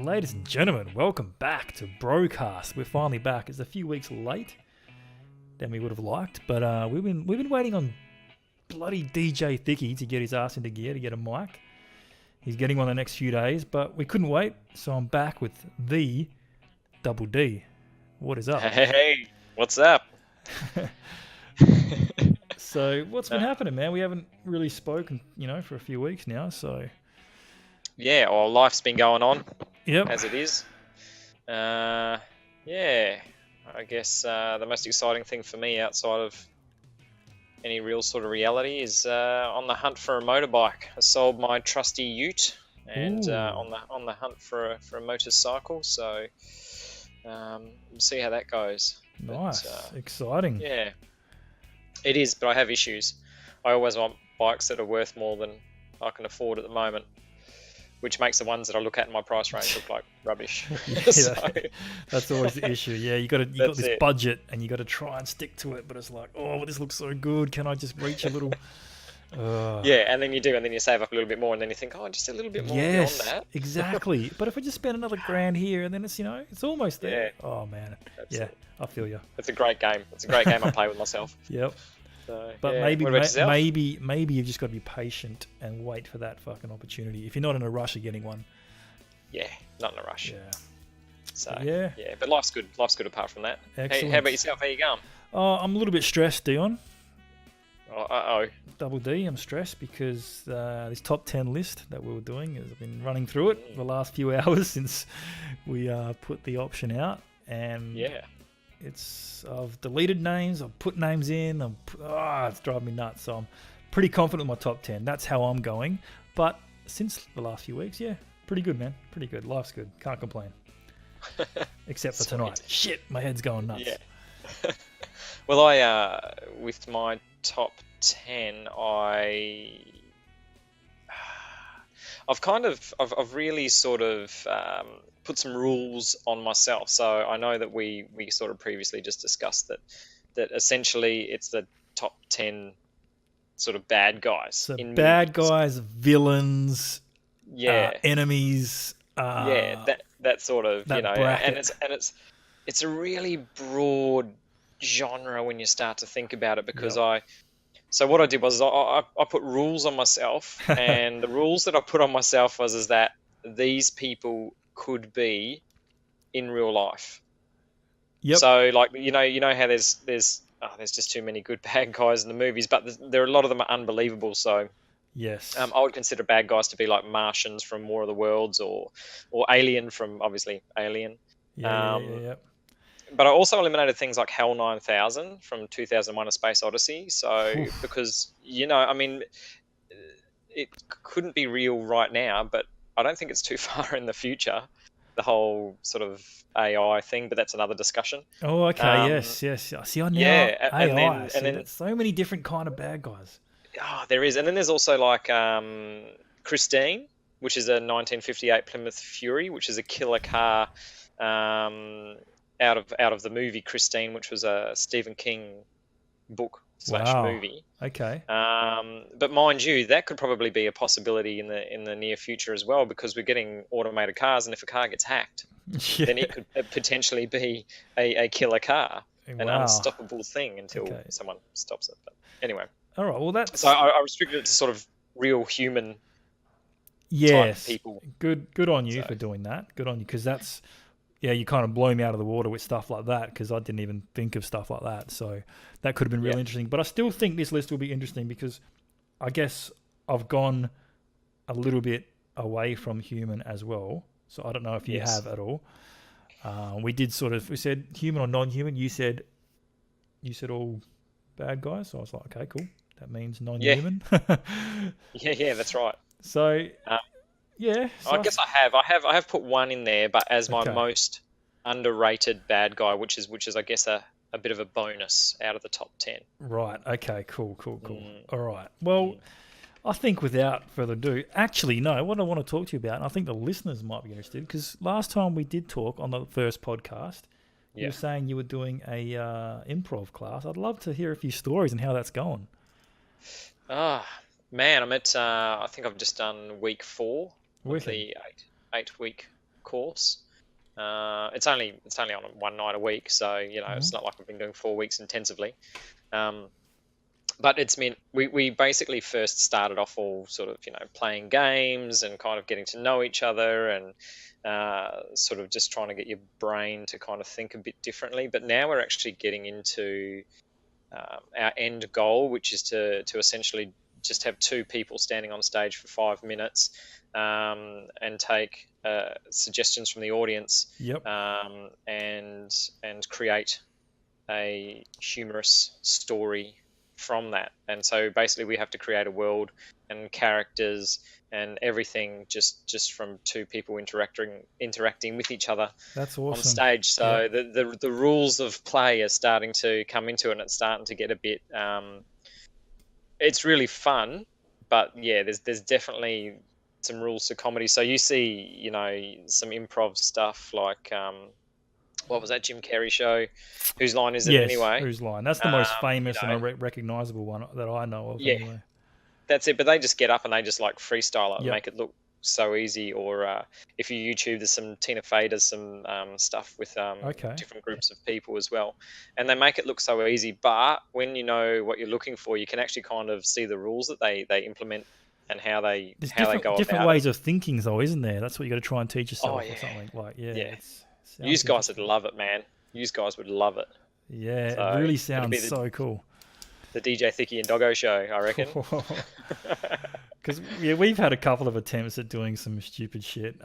Ladies and gentlemen, welcome back to BroCast. We're finally back. It's a few weeks late than we would have liked, but we've been waiting on bloody DJ Thicky to get his ass into gear to get a mic. He's getting one the next few days, but we couldn't wait, so I'm back with the Double D. What is up? Hey, what's up? So what's been happening, man? We haven't really spoken, for a few weeks now, so... Yeah, well, life's been going on, Yep. as it is. I guess the most exciting thing for me outside of any real sort of reality is on the hunt for a motorbike. I sold my trusty ute and on the hunt for a motorcycle, so we'll see how that goes. Nice. Exciting. Yeah, it is, but I have issues. I always want bikes that are worth more than I can afford at the moment, which makes the ones that I look at in my price range look like rubbish. That's always the issue. Yeah, you got this budget and you got to try and stick to it, but it's like, oh, this looks so good. Can I just reach a little? Yeah, and then you do, and then you save up a little bit more, and then you think, oh, just a little bit more beyond that. Exactly. But if I just spend another grand here, and then it's it's almost there. Yeah. Oh man, I feel you. It's a great game. It's a great game I play with myself. Yep. So, but maybe you've just got to be patient and wait for that fucking opportunity. If you're not in a rush of getting one. Yeah, not in a rush. Yeah. So yeah, but life's good. Life's good apart from that. Excellent. Hey, how about yourself? How you going? Oh, I'm a little bit stressed, Dion. Oh. Double D, I'm stressed because this top 10 list that we were doing, I've been running through it for the last few hours since we put the option out, and I've deleted names, I've put names in, it's driving me nuts. So I'm pretty confident with my top 10. That's how I'm going. But since the last few weeks, pretty good, man. Pretty good. Life's good. Can't complain. Except for tonight. Shit, my head's going nuts. Yeah. Well, I with my top 10, I've really sort of put some rules on myself. So I know that we sort of previously just discussed that essentially it's the top 10 sort of bad guys. So bad guys, villains, enemies. That sort of, bracket. and it's a really broad genre when you start to think about it, because So what I did was I put rules on myself, and the rules that I put on myself is that these people could be in real life. Yep. So like you know how there's just too many good bad guys in the movies, but there are a lot of them are unbelievable. So yes, I would consider bad guys to be like Martians from War of the Worlds, or Alien from obviously Alien. Yeah. But I also eliminated things like Hell 9000 from 2001: A Space Odyssey. So because it couldn't be real right now, but I don't think it's too far in the future. The whole sort of AI thing, but that's another discussion. Oh, okay. Yes. See, I now AI. And then so many different kind of bad guys. Oh, there is, and then there's also like Christine, which is a 1958 Plymouth Fury, which is a killer car. Out of the movie Christine, which was a Stephen King book / movie. Okay. But mind you, that could probably be a possibility in the near future as well, because we're getting automated cars, and if a car gets hacked, then it could potentially be a killer car, an unstoppable thing until someone stops it. But anyway. All right. Well, that's... So I restricted it to sort of real human type people. Good on you for doing that. Good on you, because that's... Yeah, you kind of blow me out of the water with stuff like that, because I didn't even think of stuff like that. So that could have been really interesting. But I still think this list will be interesting, because I guess I've gone a little bit away from human as well. So I don't know if you have at all. We said human or non-human. You said all bad guys. So I was like, okay, cool. That means non-human. Yeah, that's right. So... So I guess I have put one in there, but as my most underrated bad guy, which is I guess a bit of a bonus out of the top 10. Right. Okay. Cool. All right. Well, I think without further ado, actually, no, what I want to talk to you about, and I think the listeners might be interested, because last time we did talk on the first podcast, You were saying you were doing a improv class. I'd love to hear a few stories and how that's going. Man, I'm at, I think I've just done week 4 of the 8-week course. It's only on one night a week, so it's not like I've been doing 4 weeks intensively. But it's meant we basically first started off all sort of playing games and kind of getting to know each other and sort of just trying to get your brain to kind of think a bit differently. But now we're actually getting into our end goal, which is to essentially just have 2 people standing on stage for 5 minutes and take suggestions from the audience. Yep. And create a humorous story from that. And so basically we have to create a world and characters and everything just from 2 people interacting with each other. That's awesome. On stage. So the rules of play are starting to come into it, and it's starting to get a bit it's really fun, but there's definitely some rules to comedy. So you see some improv stuff like what was that Jim Carrey show? Whose Line Is It Anyway? Whose Line? That's the most famous and recognizable one that I know of. Yeah, anyway. That's it. But they just get up and they just like freestyle it and make it look so easy. Or if you YouTube, there's some Tina Fey does some stuff with different groups of people as well, and they make it look so easy. But when you know what you're looking for, you can actually kind of see the rules that they implement and how they go about different ways of thinking, though, isn't there? That's what you got to try and teach yourself or something. Like, you guys would love it, man. You guys would love it. Yeah, so it really sounds so cool. The DJ Thicky and Doggo show, I reckon. Because we've had a couple of attempts at doing some stupid shit.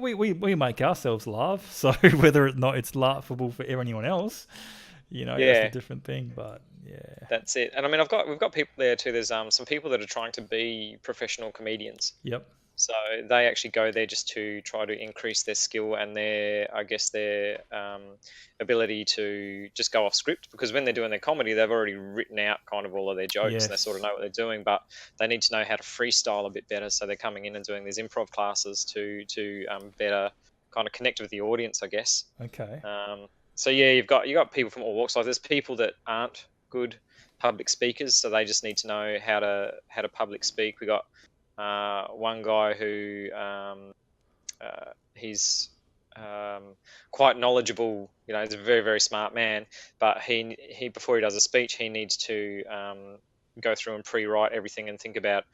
We make ourselves laugh, so whether or not it's laughable for anyone else, that's a different thing. But that's it. And I mean, we've got people there too. There's some people that are trying to be professional comedians. Yep. So they actually go there just to try to increase their skill and their ability to just go off script, because when they're doing their comedy, they've already written out kind of all of their jokes and they sort of know what they're doing, but they need to know how to freestyle a bit better. So they're coming in and doing these improv classes to better kind of connect with the audience, I guess. Okay. So you've got people from all walks. Like there's people that aren't good public speakers, so they just need to know how to public speak. We got one guy who he's quite knowledgeable. He's a very, very smart man, but he before he does a speech, he needs to go through and pre-write everything and think about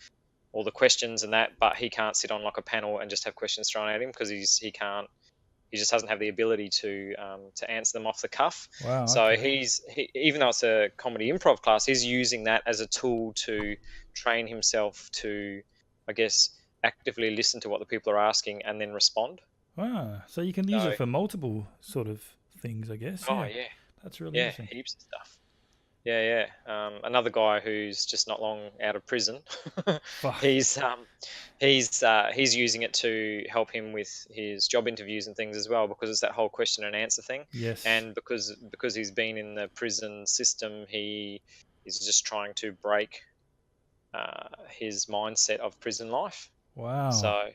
all the questions and that. But he can't sit on like a panel and just have questions thrown at him, because he just doesn't have the ability to answer them off the cuff. Wow. So he even though it's a comedy improv class, he's using that as a tool to train himself to, I guess, actively listen to what the people are asking and then respond. Wow. So you can use it for multiple sort of things, I guess. Oh, yeah. That's really interesting. Heaps of stuff. Yeah. Another guy who's just not long out of prison. he's using it to help him with his job interviews and things as well, because it's that whole question and answer thing. Yes. And because he's been in the prison system, he is just trying to break his mindset of prison life. Wow. So,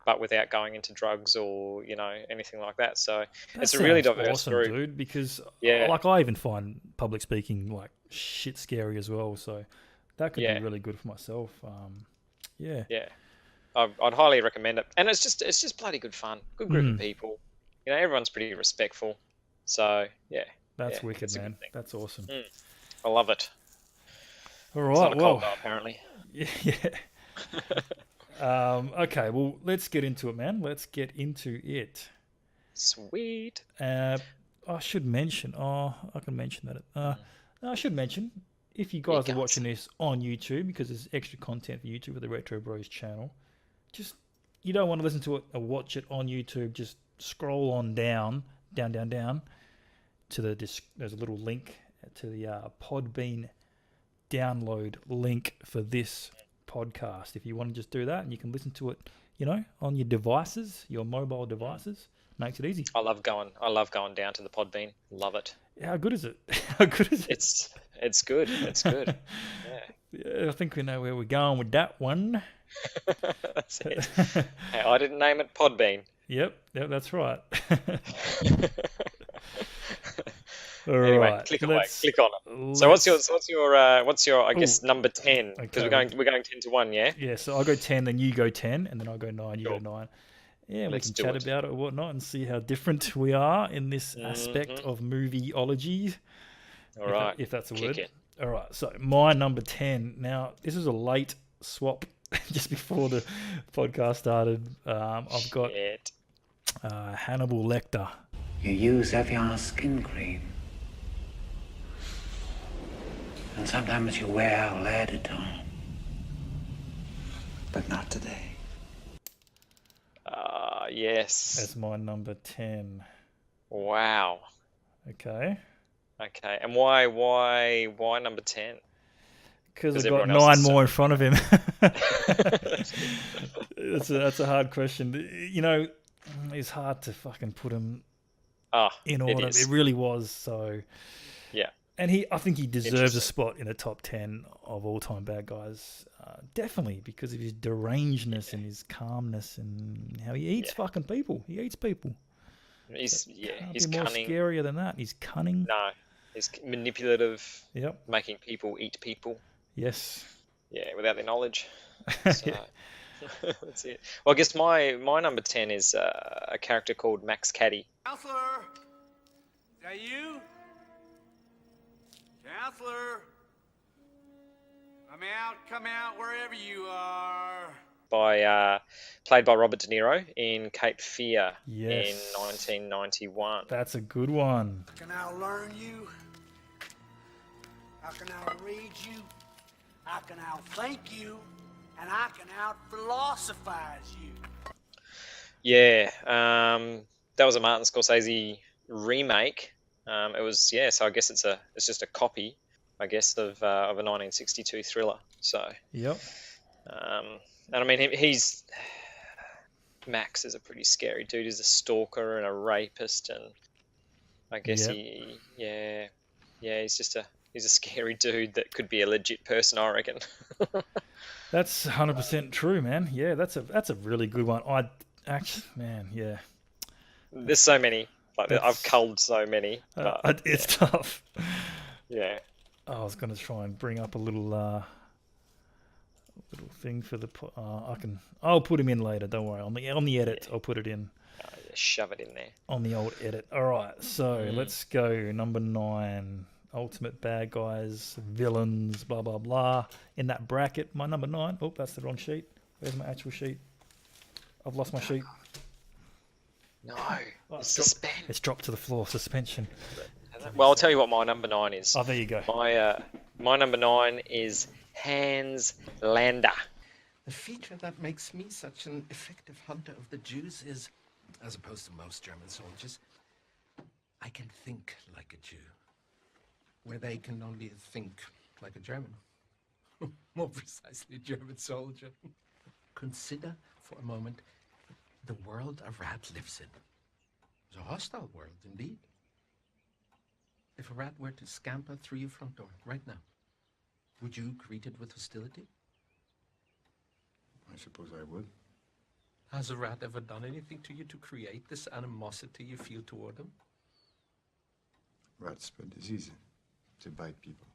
but without going into drugs or anything like that. So it's a really diverse group, dude. Because like I even find public speaking like shit scary as well. So that could be really good for myself. I'd highly recommend it, and it's just bloody good fun. Good group of people. Everyone's pretty respectful. So that's wicked, man. That's awesome. I love it. All right. It's not a cold though, apparently. Yeah. Okay, well, let's get into it, man. Let's get into it. Sweet. I should mention. I can mention that. I should mention, if you guys are watching this on YouTube, because there's extra content for YouTube with the Retro Bros channel, just you don't want to listen to it or watch it on YouTube. Just scroll on down to there's a little link to the Podbean download link for this podcast. If you want to just do that, and you can listen to it, on your devices, your mobile devices, makes it easy. I love going down to the Podbean. Love it. How good is it? How good is it? It's good. It's good. I think we know where we're going with that one. That's it. Hey, I didn't name it Podbean. Yep, that's right. Anyway, click on it. So what's your I guess number 10? Because Okay. we're going 10 to 1, yeah? Yeah, so I go 10, then you go 10, and then I go 9, you Sure. go 9. Yeah, Let's we do can chat it. about it or whatnot and see how different we are in this aspect of movieology. All right. If that's a Kick word. it. All right, so my number 10. Now, this is a late swap just before the podcast started. I've got Hannibal Lecter. You use Evian skin cream. And sometimes you wear lead tone. But not today. Yes. That's my number 10. Wow. Okay. And why number 10? Because I've got 9 more in front of him. That's a hard question. You know, it's hard to fucking put him in order. It really was. So yeah. And I think he deserves a spot in the top 10 of all-time bad guys. Definitely, because of his derangedness and his calmness and how he eats fucking people. He eats people. He's more cunning. Scarier than that. He's cunning. No, he's manipulative. Yep. Making people eat people. Yes. Yeah, without their knowledge. So, that's it. Well, I guess my number 10 is a character called Max Caddy. Counselor, is that you? Counselor, come out wherever you are. Played by Robert De Niro in Cape Fear yes. in 1991. That's a good one. How can I learn you? How can I read you? How can I think you? And I can out-philosophize you. Yeah, that was a Martin Scorsese remake. It was so I guess it's just a copy, I guess, of a 1962 thriller. So yep. And I mean Max is a pretty scary dude. He's a stalker and a rapist, and I guess he's a scary dude that could be a legit person, I reckon. That's 100% true, man. Yeah, that's a really good one. There's so many. I've culled so many. But, it's tough. Yeah. I was going to try and bring up a little thing for the. I'll put him in later. Don't worry. On the edit, I'll put it in. Shove it in there. On the old edit. All right. So let's go. Number 9. Ultimate bad guys, villains, blah blah blah. In that bracket, my number 9. Oh, that's the wrong sheet. Where's my actual sheet? I've lost my sheet. No, it's dropped to the floor. Suspension. Well, I'll tell you what my number 9 is. Oh, there you go. My number 9 is Hans Lander. The feature that makes me such an effective hunter of the Jews is, as opposed to most German soldiers, I can think like a Jew, where they can only think like a German. More precisely, a German soldier. Consider for a moment the world a rat lives in. It's a hostile world, indeed. If a rat were to scamper through your front door right now, would you greet it with hostility? I suppose I would. Has a rat ever done anything to you to create this animosity you feel toward them? Rats spread disease to bite people.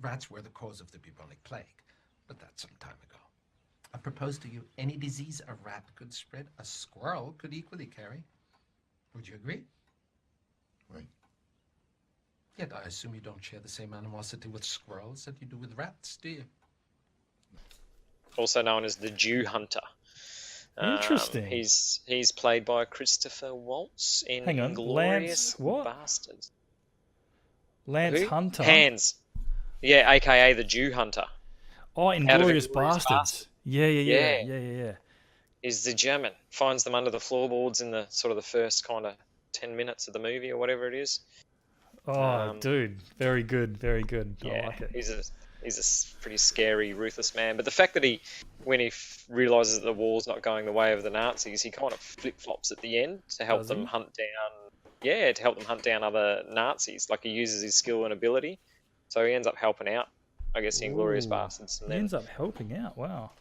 Rats were the cause of the bubonic plague, but that's some time ago. I propose to you any disease a rat could spread, a squirrel could equally carry. Would you agree? Right. Yet I assume you don't share the same animosity with squirrels that you do with rats, do you? Also known as the Jew Hunter. Interesting. He's played by Christopher Waltz in Inglourious Bastards. Lance Hunter. Hans. Yeah, aka the Jew Hunter. Oh, Inglourious Bastards. Yeah. Is the German. Finds them under the floorboards in the sort of the first kind of 10 minutes of the movie or whatever it is. Oh, dude. Very good. Very good. Yeah, I like it. He's a pretty scary, ruthless man. But the fact that when he realizes that the war's not going the way of the Nazis, he kind of flip-flops at the end to help them hunt down... Yeah, to help them hunt down other Nazis. Like, he uses his skill and ability. So he ends up helping out, I guess, the Inglourious Bastards. And he ends up helping out. Wow.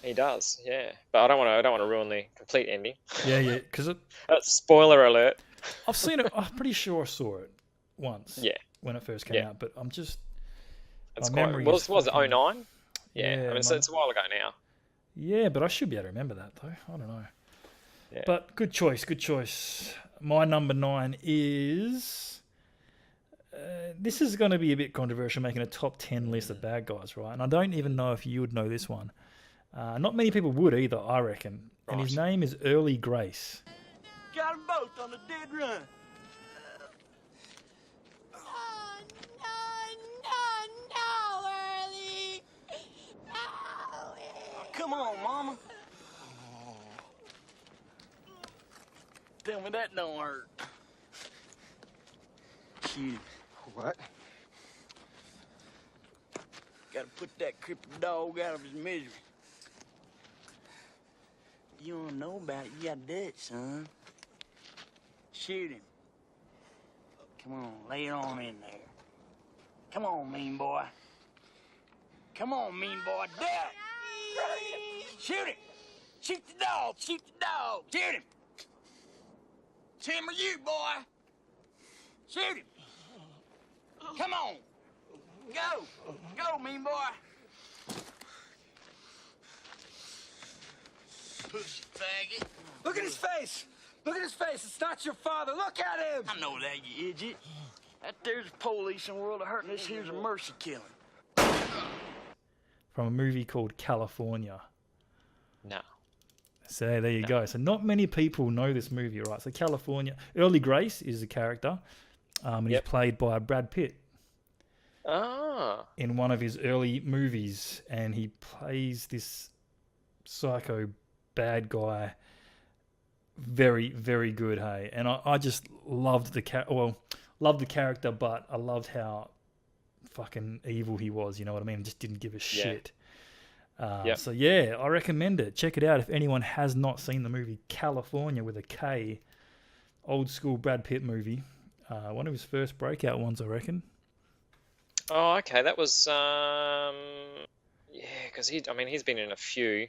He does, yeah. But I don't want to ruin the complete ending. Yeah, because spoiler alert. I've seen it. I'm pretty sure I saw it. once. Yeah. When it first came out, but I'm just. It's my quite. memory Was is it 09? Yeah. I mean, my- it's a while ago now. Yeah, but I should be able to remember that though. I don't know. Yeah. But good choice, good choice. My number 9 is. This is going to be a bit controversial, making a top 10 list of bad guys, right? And I don't even know if you would know this one. Not many people would either, I reckon. And his name is Early Grace. Got them both on a dead run. No, Early. Come on, Mama. Tell me that don't hurt. Shoot. What? Gotta put that crippled dog out of his misery. You don't know about it, you gotta do it, son. Shoot him. Come on, lay it on in there. Come on, mean boy. Come on, mean boy, do it! Shoot him! Shoot the dog! Shoot the dog! Shoot him! It's him or you, boy! Shoot him! Come on! Go! Go, mean boy! Pussy faggot. Look at his face! Look at his face! It's not your father! Look at him! I know that, you idiot. That there's a police in the world of hurting. This here's a mercy killing. From a movie called California. No. So there you go. So not many people know this movie, right? So California. Early Grace is the character. And he's played by Brad Pitt. Ah. In one of his early movies. And he plays this psycho bad guy. Very, very good, hey. And I just loved loved the character, but I loved how fucking evil he was, you know what I mean? Just didn't give a shit. So yeah, I recommend it. Check it out if anyone has not seen the movie California with a K. Old school Brad Pitt movie. One of his first breakout ones, I reckon. Oh, okay. That was because he's been in a few.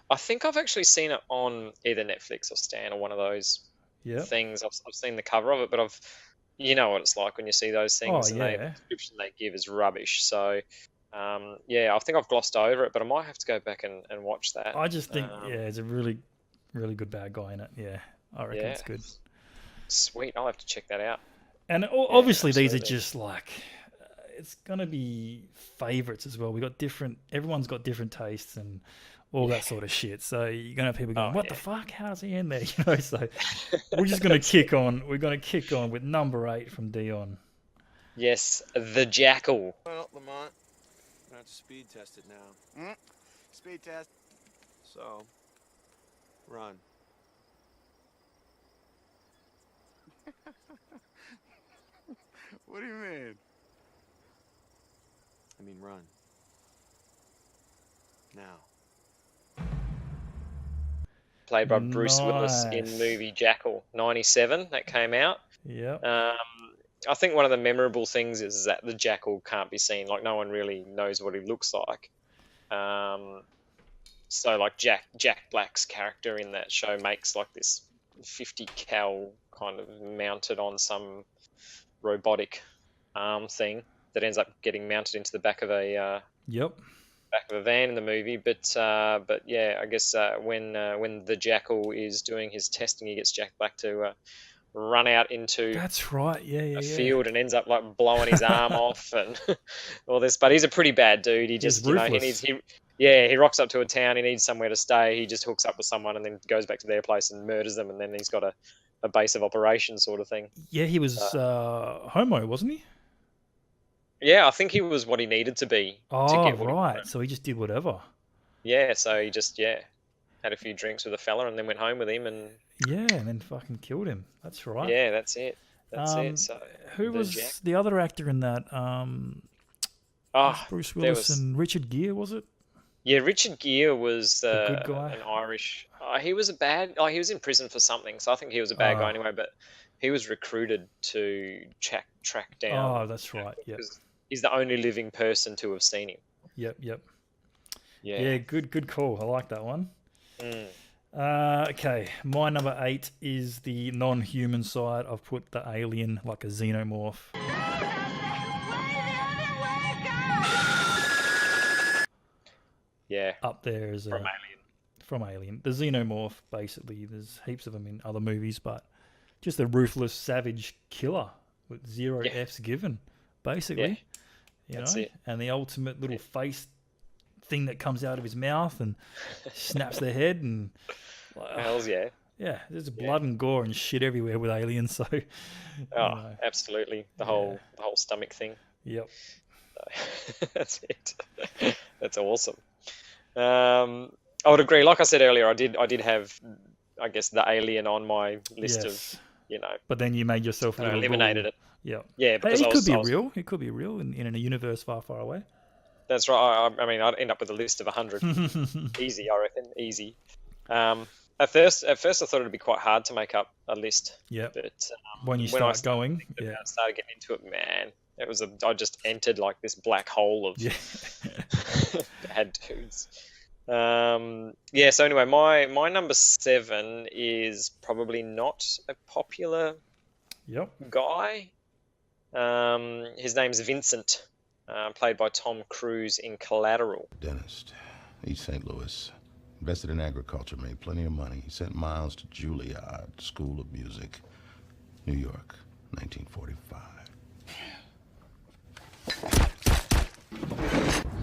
I think I've actually seen it on either Netflix or Stan or one of those things. I've seen the cover of it, but you know what it's like when you see those things, and the description they give is rubbish. So, I think I've glossed over it, but I might have to go back and watch that. I just think, it's a really, really good bad guy in it. Yeah, I reckon it's good. Sweet, I'll have to check that out. And obviously, these are just like, it's gonna be favorites as well. Everyone's got different tastes and all that sort of shit. So you're gonna have people going, "What the fuck? How does he end there?" You know. So we're just gonna kick on. We're gonna kick on with number 8 from Dion. Yes, the Jackal. Well, Lamont, I have to speed test it now. Speed test. So, run. What do you mean? I mean, run. Now. Played by Bruce Willis in movie Jackal, 97, that came out. Yeah. I think one of the memorable things is that the Jackal can't be seen. Like, no one really knows what he looks like. So, like, Jack Black's character in that show makes, like, this 50 cal kind of mounted on some robotic arm thing that ends up getting mounted into the back of a van in the movie. But yeah, I guess when the Jackal is doing his testing, he gets Jack Black to run out into a field and ends up like blowing his arm off and all this. But he's a pretty bad dude. He just he rocks up to a town. He needs somewhere to stay. He just hooks up with someone and then goes back to their place and murders them. And then he's got a base of operations sort of thing. Yeah, he was homo, wasn't he? Yeah, I think he was what he needed to be. Oh, right. So he just did whatever. Yeah, so he just, had a few drinks with a fella and then went home with him and... Yeah, and then fucking killed him. That's right. Yeah, that's it. That's it. So, who was the other actor in that? Bruce Willis and Richard Gere, was it? Yeah, Richard Gere was the good guy. An Irish... he was he was in prison for something, so I think he was a bad guy anyway, but he was recruited to track down... Oh, that's right, yeah. He's the only living person to have seen him. Yep. Yeah, good call. I like that one. Okay, my number 8 is the non-human side. I've put the alien, like a xenomorph. Yeah. Up there as from Alien. From Alien. The xenomorph, basically. There's heaps of them in other movies, but just a ruthless, savage killer with zero Fs given, basically. Yeah. That's it. And the ultimate little face thing that comes out of his mouth and snaps their head and... Hells yeah. Yeah, there's blood and gore and shit everywhere with aliens, so... Absolutely. The whole stomach thing. Yep. So, that's it. That's awesome. I would agree. Like I said earlier, I did have, I guess, the alien on my list of, But then you made yourself a little eliminated rule. it. Yeah. Yeah, because it could be real in a universe far, far away. That's right. I mean, I'd end up with a list of 100. Easy, I reckon. Easy. At first, I thought it'd be quite hard to make up a list. Yeah. But when you start going, I started getting into it, man. It was I just entered like this black hole of bad dudes. So anyway, my number 7 is probably not a popular guy. His name's Vincent, played by Tom Cruise in Collateral. Dentist, East St. Louis. Invested in agriculture, made plenty of money. He sent Miles to Juilliard School of Music, New York, 1945.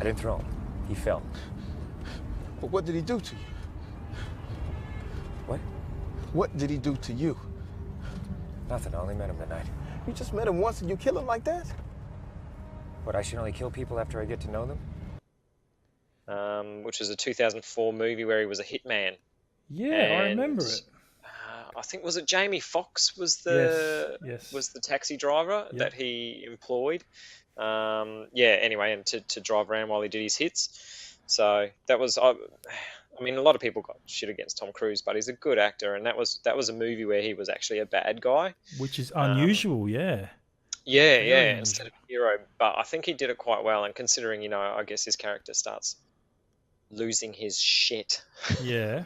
I didn't throw him. He fell. But what did he do to you? What? What did he do to you? Nothing. I only met him tonight. You just met him once and you kill him like that? What, I should only kill people after I get to know them? Which was a 2004 movie where he was a hitman. Yeah, I remember it. I think, was it Jamie Foxx was the taxi driver Yep. that he employed. Anyway, and to drive around while he did his hits. So that was, I mean, a lot of people got shit against Tom Cruise, but he's a good actor, and that was a movie where he was actually a bad guy. Which is unusual, Yeah, instead of a hero. But I think he did it quite well, and considering, I guess his character starts losing his shit. Yeah.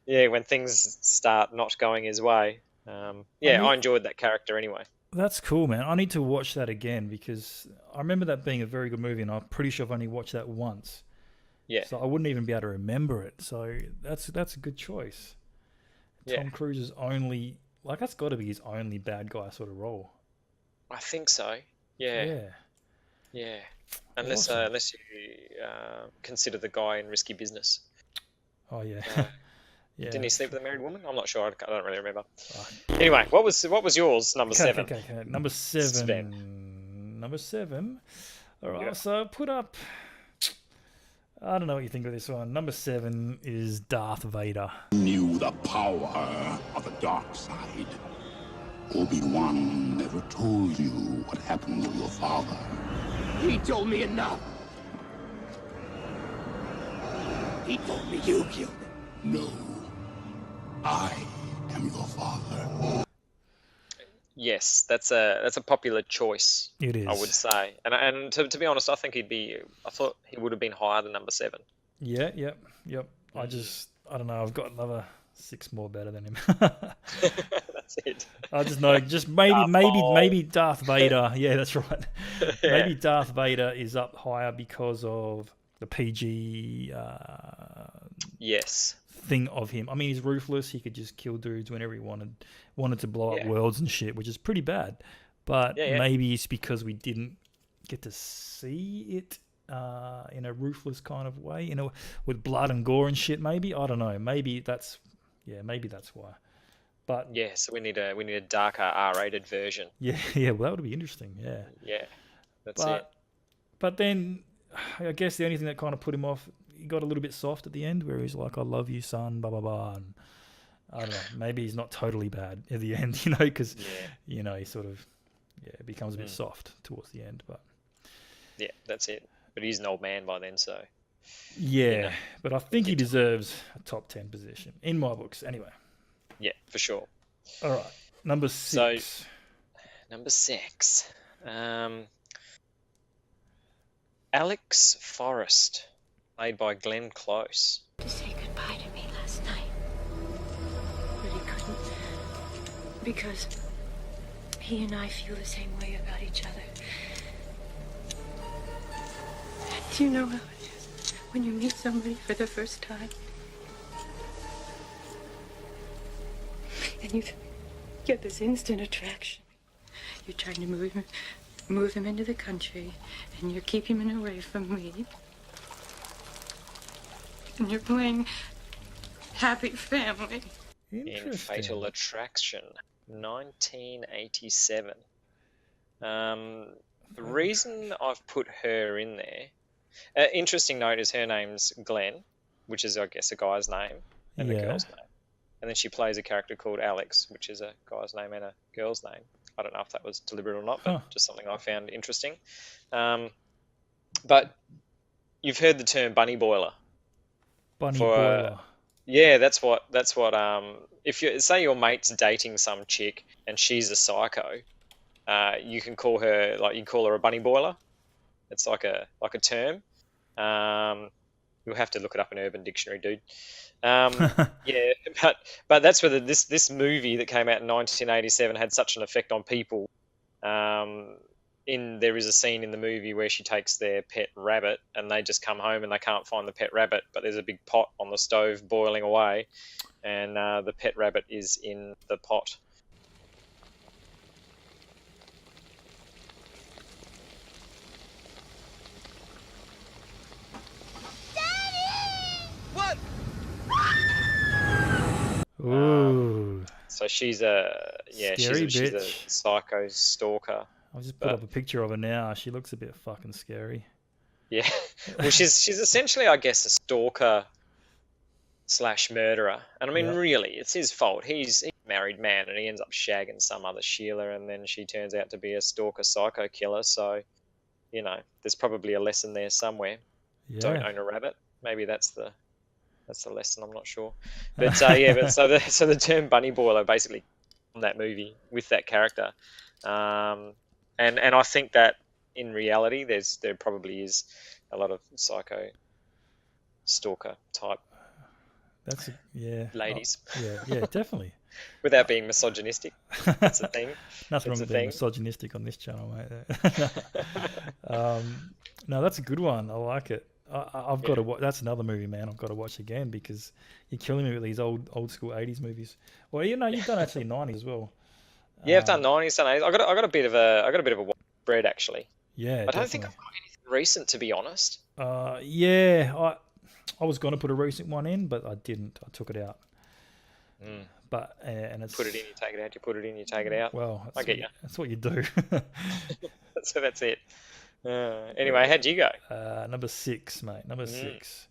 Yeah, when things start not going his way. I enjoyed that character anyway. That's cool, man. I need to watch that again because I remember that being a very good movie, and I'm pretty sure I've only watched that once. Yeah. So I wouldn't even be able to remember it. So that's a good choice. Yeah. Tom Cruise's only, that's got to be his only bad guy sort of role. I think so. Yeah. Unless you consider the guy in Risky Business. Oh yeah. Yeah. Didn't he sleep with a married woman? I'm not sure. I don't really remember. Anyway, what was yours? Number 7. Okay. Number 7. Number 7. All right. Yeah. So put up. I don't know what you think of this one. Number 7 is Darth Vader. Knew the power of the dark side. Obi-Wan never told you what happened to your father. He told me enough. He told me you killed him. No. I am your father. Yes, that's a popular choice. It is, I would say, and to be honest, I think I thought he would have been higher than number 7. Yeah, yep. I don't know. I've got another 6 more better than him. That's it. I just know, maybe Darth Vader. Yeah, that's right. Yeah. Maybe Darth Vader is up higher because of the PG. Yes. Thing of him. I mean, he's ruthless. He could just kill dudes whenever he wanted to blow up worlds and shit, which is pretty bad. But maybe it's because we didn't get to see it in a ruthless kind of way, with blood and gore and shit. Maybe, I don't know. Maybe that's why. But so we need a darker R-rated version. Yeah. Well, that would be interesting. Yeah. Yeah, that's it. But then, I guess the only thing that kind of put him off, he got a little bit soft at the end, where he's like, "I love you, son," blah blah blah. And I don't know. Maybe he's not totally bad at the end, because he sort of becomes a bit soft towards the end. But yeah, that's it. But he's an old man by then, so But I think he deserves a top 10 position in my books, anyway. Yeah, for sure. All right, number 6. So, number 6, Alex Forrest, played by Glenn Close. To say goodbye to me last night. Because he and I feel the same way about each other. Do you know how it is when you meet somebody for the first time? And you get this instant attraction. You're trying to move him into the country, and you're keeping him away from me. And you're playing happy family. In Fatal Attraction, 1987. The reason I've put her in there, interesting note is her name's Glenn, which is, I guess, a guy's name and a girl's name. And then she plays a character called Alex, which is a guy's name and a girl's name. I don't know if that was deliberate or not, but just something I found interesting. But you've heard the term bunny boiler. Bunny boiler. Yeah, that's what. If you say your mate's dating some chick and she's a psycho, you can call her a bunny boiler. It's like a term. You'll have to look it up in Urban Dictionary, dude. Yeah, but that's whether this movie that came out in 1987 had such an effect on people. There is a scene in the movie where she takes their pet rabbit and they just come home and they can't find the pet rabbit, but there's a big pot on the stove boiling away, and the pet rabbit is in the pot. What? Ooh. So she's a she's a psycho stalker. I'll just put up a picture of her now. She looks a bit fucking scary. Yeah, well, she's essentially, I guess, a stalker / murderer. And I mean, really, it's his fault. He's a married man, and he ends up shagging some other Sheila, and then she turns out to be a stalker psycho killer. So, there's probably a lesson there somewhere. Yeah. Don't own a rabbit. Maybe that's the lesson. I'm not sure. But so the term bunny boiler basically on that movie with that character. And I think that in reality, there probably is a lot of psycho stalker type. Ladies. Yeah, definitely. Without being misogynistic, that's the thing. Nothing wrong with being misogynistic on this channel, mate. No, that's a good one. I like it. I've got to watch. That's another movie, man. I've got to watch again because you're killing me with these old school 80s movies. Well, you've done actually 90s as well. Yeah, I've done 90s, done 80s. I got a bit of a spread actually. Yeah, I don't think I've got anything recent, to be honest. I was going to put a recent one in, but I didn't. I took it out. But and it's put it in, you take it out. You put it in, you take it out. Well, I get you. That's what you do. So that's it. Anyway, how'd you go? Number 6, mate. Number 6.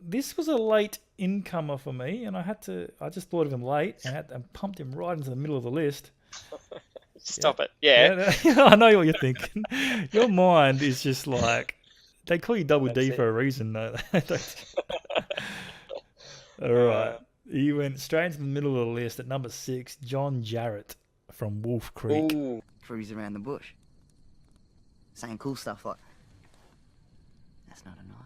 This was a late incomer for me, and I just thought of him late and pumped him right into the middle of the list. Stop it. Yeah. I know what you're thinking. Your mind is just like, they call you Double D for a reason, though. All right. He went straight into the middle of the list at number 6, John Jarrett from Wolf Creek. Ooh. Cruise around the bush. Saying cool stuff like, that's not a knife.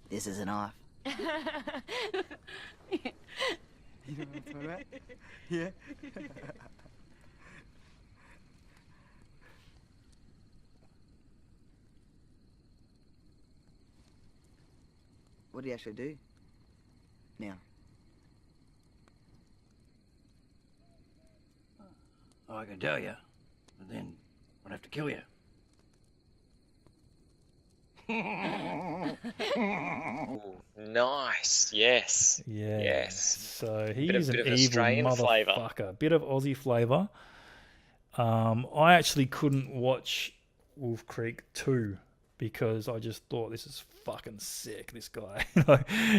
This is a knife. You know what I'm talking about? Yeah. What do you actually do now? Oh, I can tell you, but then I'd have to kill you. Ooh, nice. Yes. Yeah. Yes. So he's an evil Australian motherfucker. flavour. Bit of Aussie flavour. I actually couldn't watch Wolf Creek 2 because I just thought, this is fucking sick, this guy.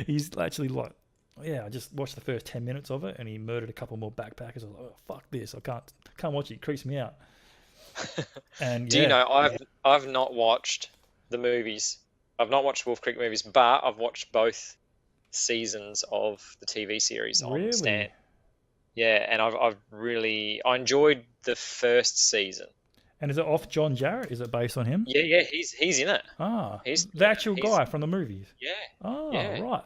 He's actually like, I just watched the first 10 minutes of it and he murdered a couple more backpackers. I was like, oh, fuck this. I can't watch it. It creeps me out. And Do you know, I've not watched the movies. I've not watched Wolf Creek movies, but I've watched both seasons of the TV series on Stan. Yeah, and I enjoyed the first season. And is it off John Jarrett? Is it based on him? Yeah, he's in it. He's the actual guy from the movies. Yeah. Oh, yeah. right.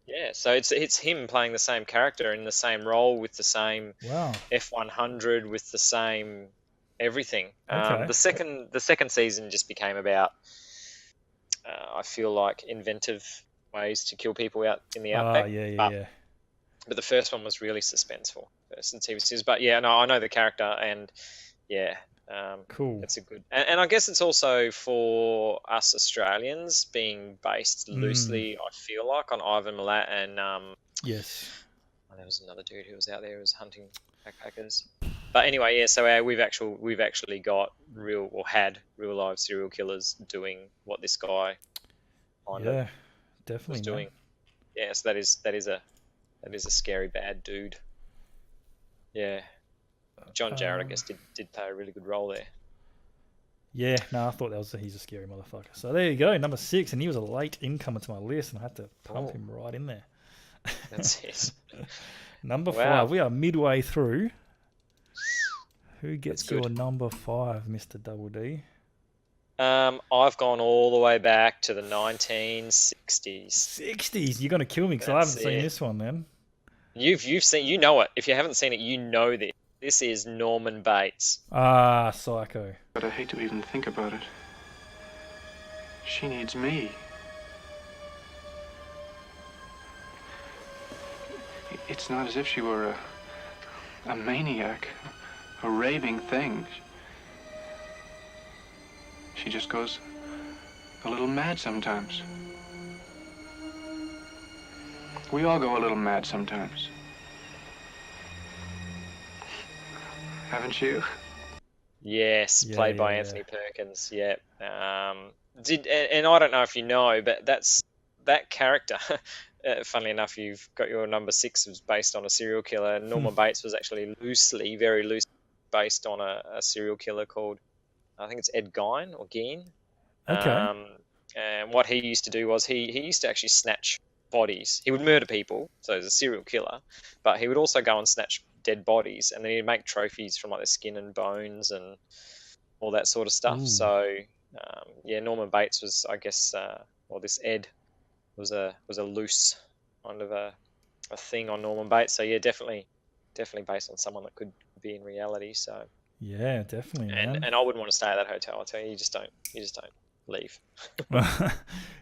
Yeah, so it's him playing the same character in the same role with the same F-100 with the same everything. Okay. The second season just became about I feel like inventive ways to kill people out in the outback. Yeah. But the first one was really suspenseful. First in TV series, but yeah, no, I know the character, and yeah, cool. It's a good, and I guess it's also for us Australians being based loosely. I feel like on Ivan Milat and yes, there was another dude who was out there who was hunting backpackers. But anyway, yeah. So we've actually got had real live serial killers doing what this guy definitely was doing. Yeah, so that is a scary bad dude. Yeah. John Jarrett, I guess, did play a really good role there. Yeah, no, I thought he's a scary motherfucker. So there you go, number 6, and he was a late incomer to my list, and I had to pump him right in there. That's it. Number 5, we are midway through. Who gets your number 5, Mr. Double D? I've gone all the way back to the 1960s. 60s? You're gonna kill me because I haven't seen this one, man. You've seen, you know it. If you haven't seen it, you know this. This is Norman Bates. Ah, Psycho. But I hate to even think about it. She needs me. It's not as if she were a maniac, a raving thing. She just goes a little mad sometimes. We all go a little mad sometimes. Haven't you? Yes, played by Anthony Perkins. Yeah. And I don't know if you know, but that character. Funnily enough, you've got your number 6 was based on a serial killer. Norman Bates was actually very loosely based on a serial killer called, I think it's Ed Gein or Gein. Okay. And what he used to do was he used to actually snatch bodies. He would murder people, so he's a serial killer, but he would also go and snatch dead bodies, and then he'd make trophies from like their skin and bones and all that sort of stuff. Ooh. So Norman Bates was, I guess, this Ed was a loose kind of a thing on Norman Bates. So yeah, definitely based on someone that could be in reality. So yeah, definitely. And I wouldn't want to stay at that hotel. I tell you, you just don't leave.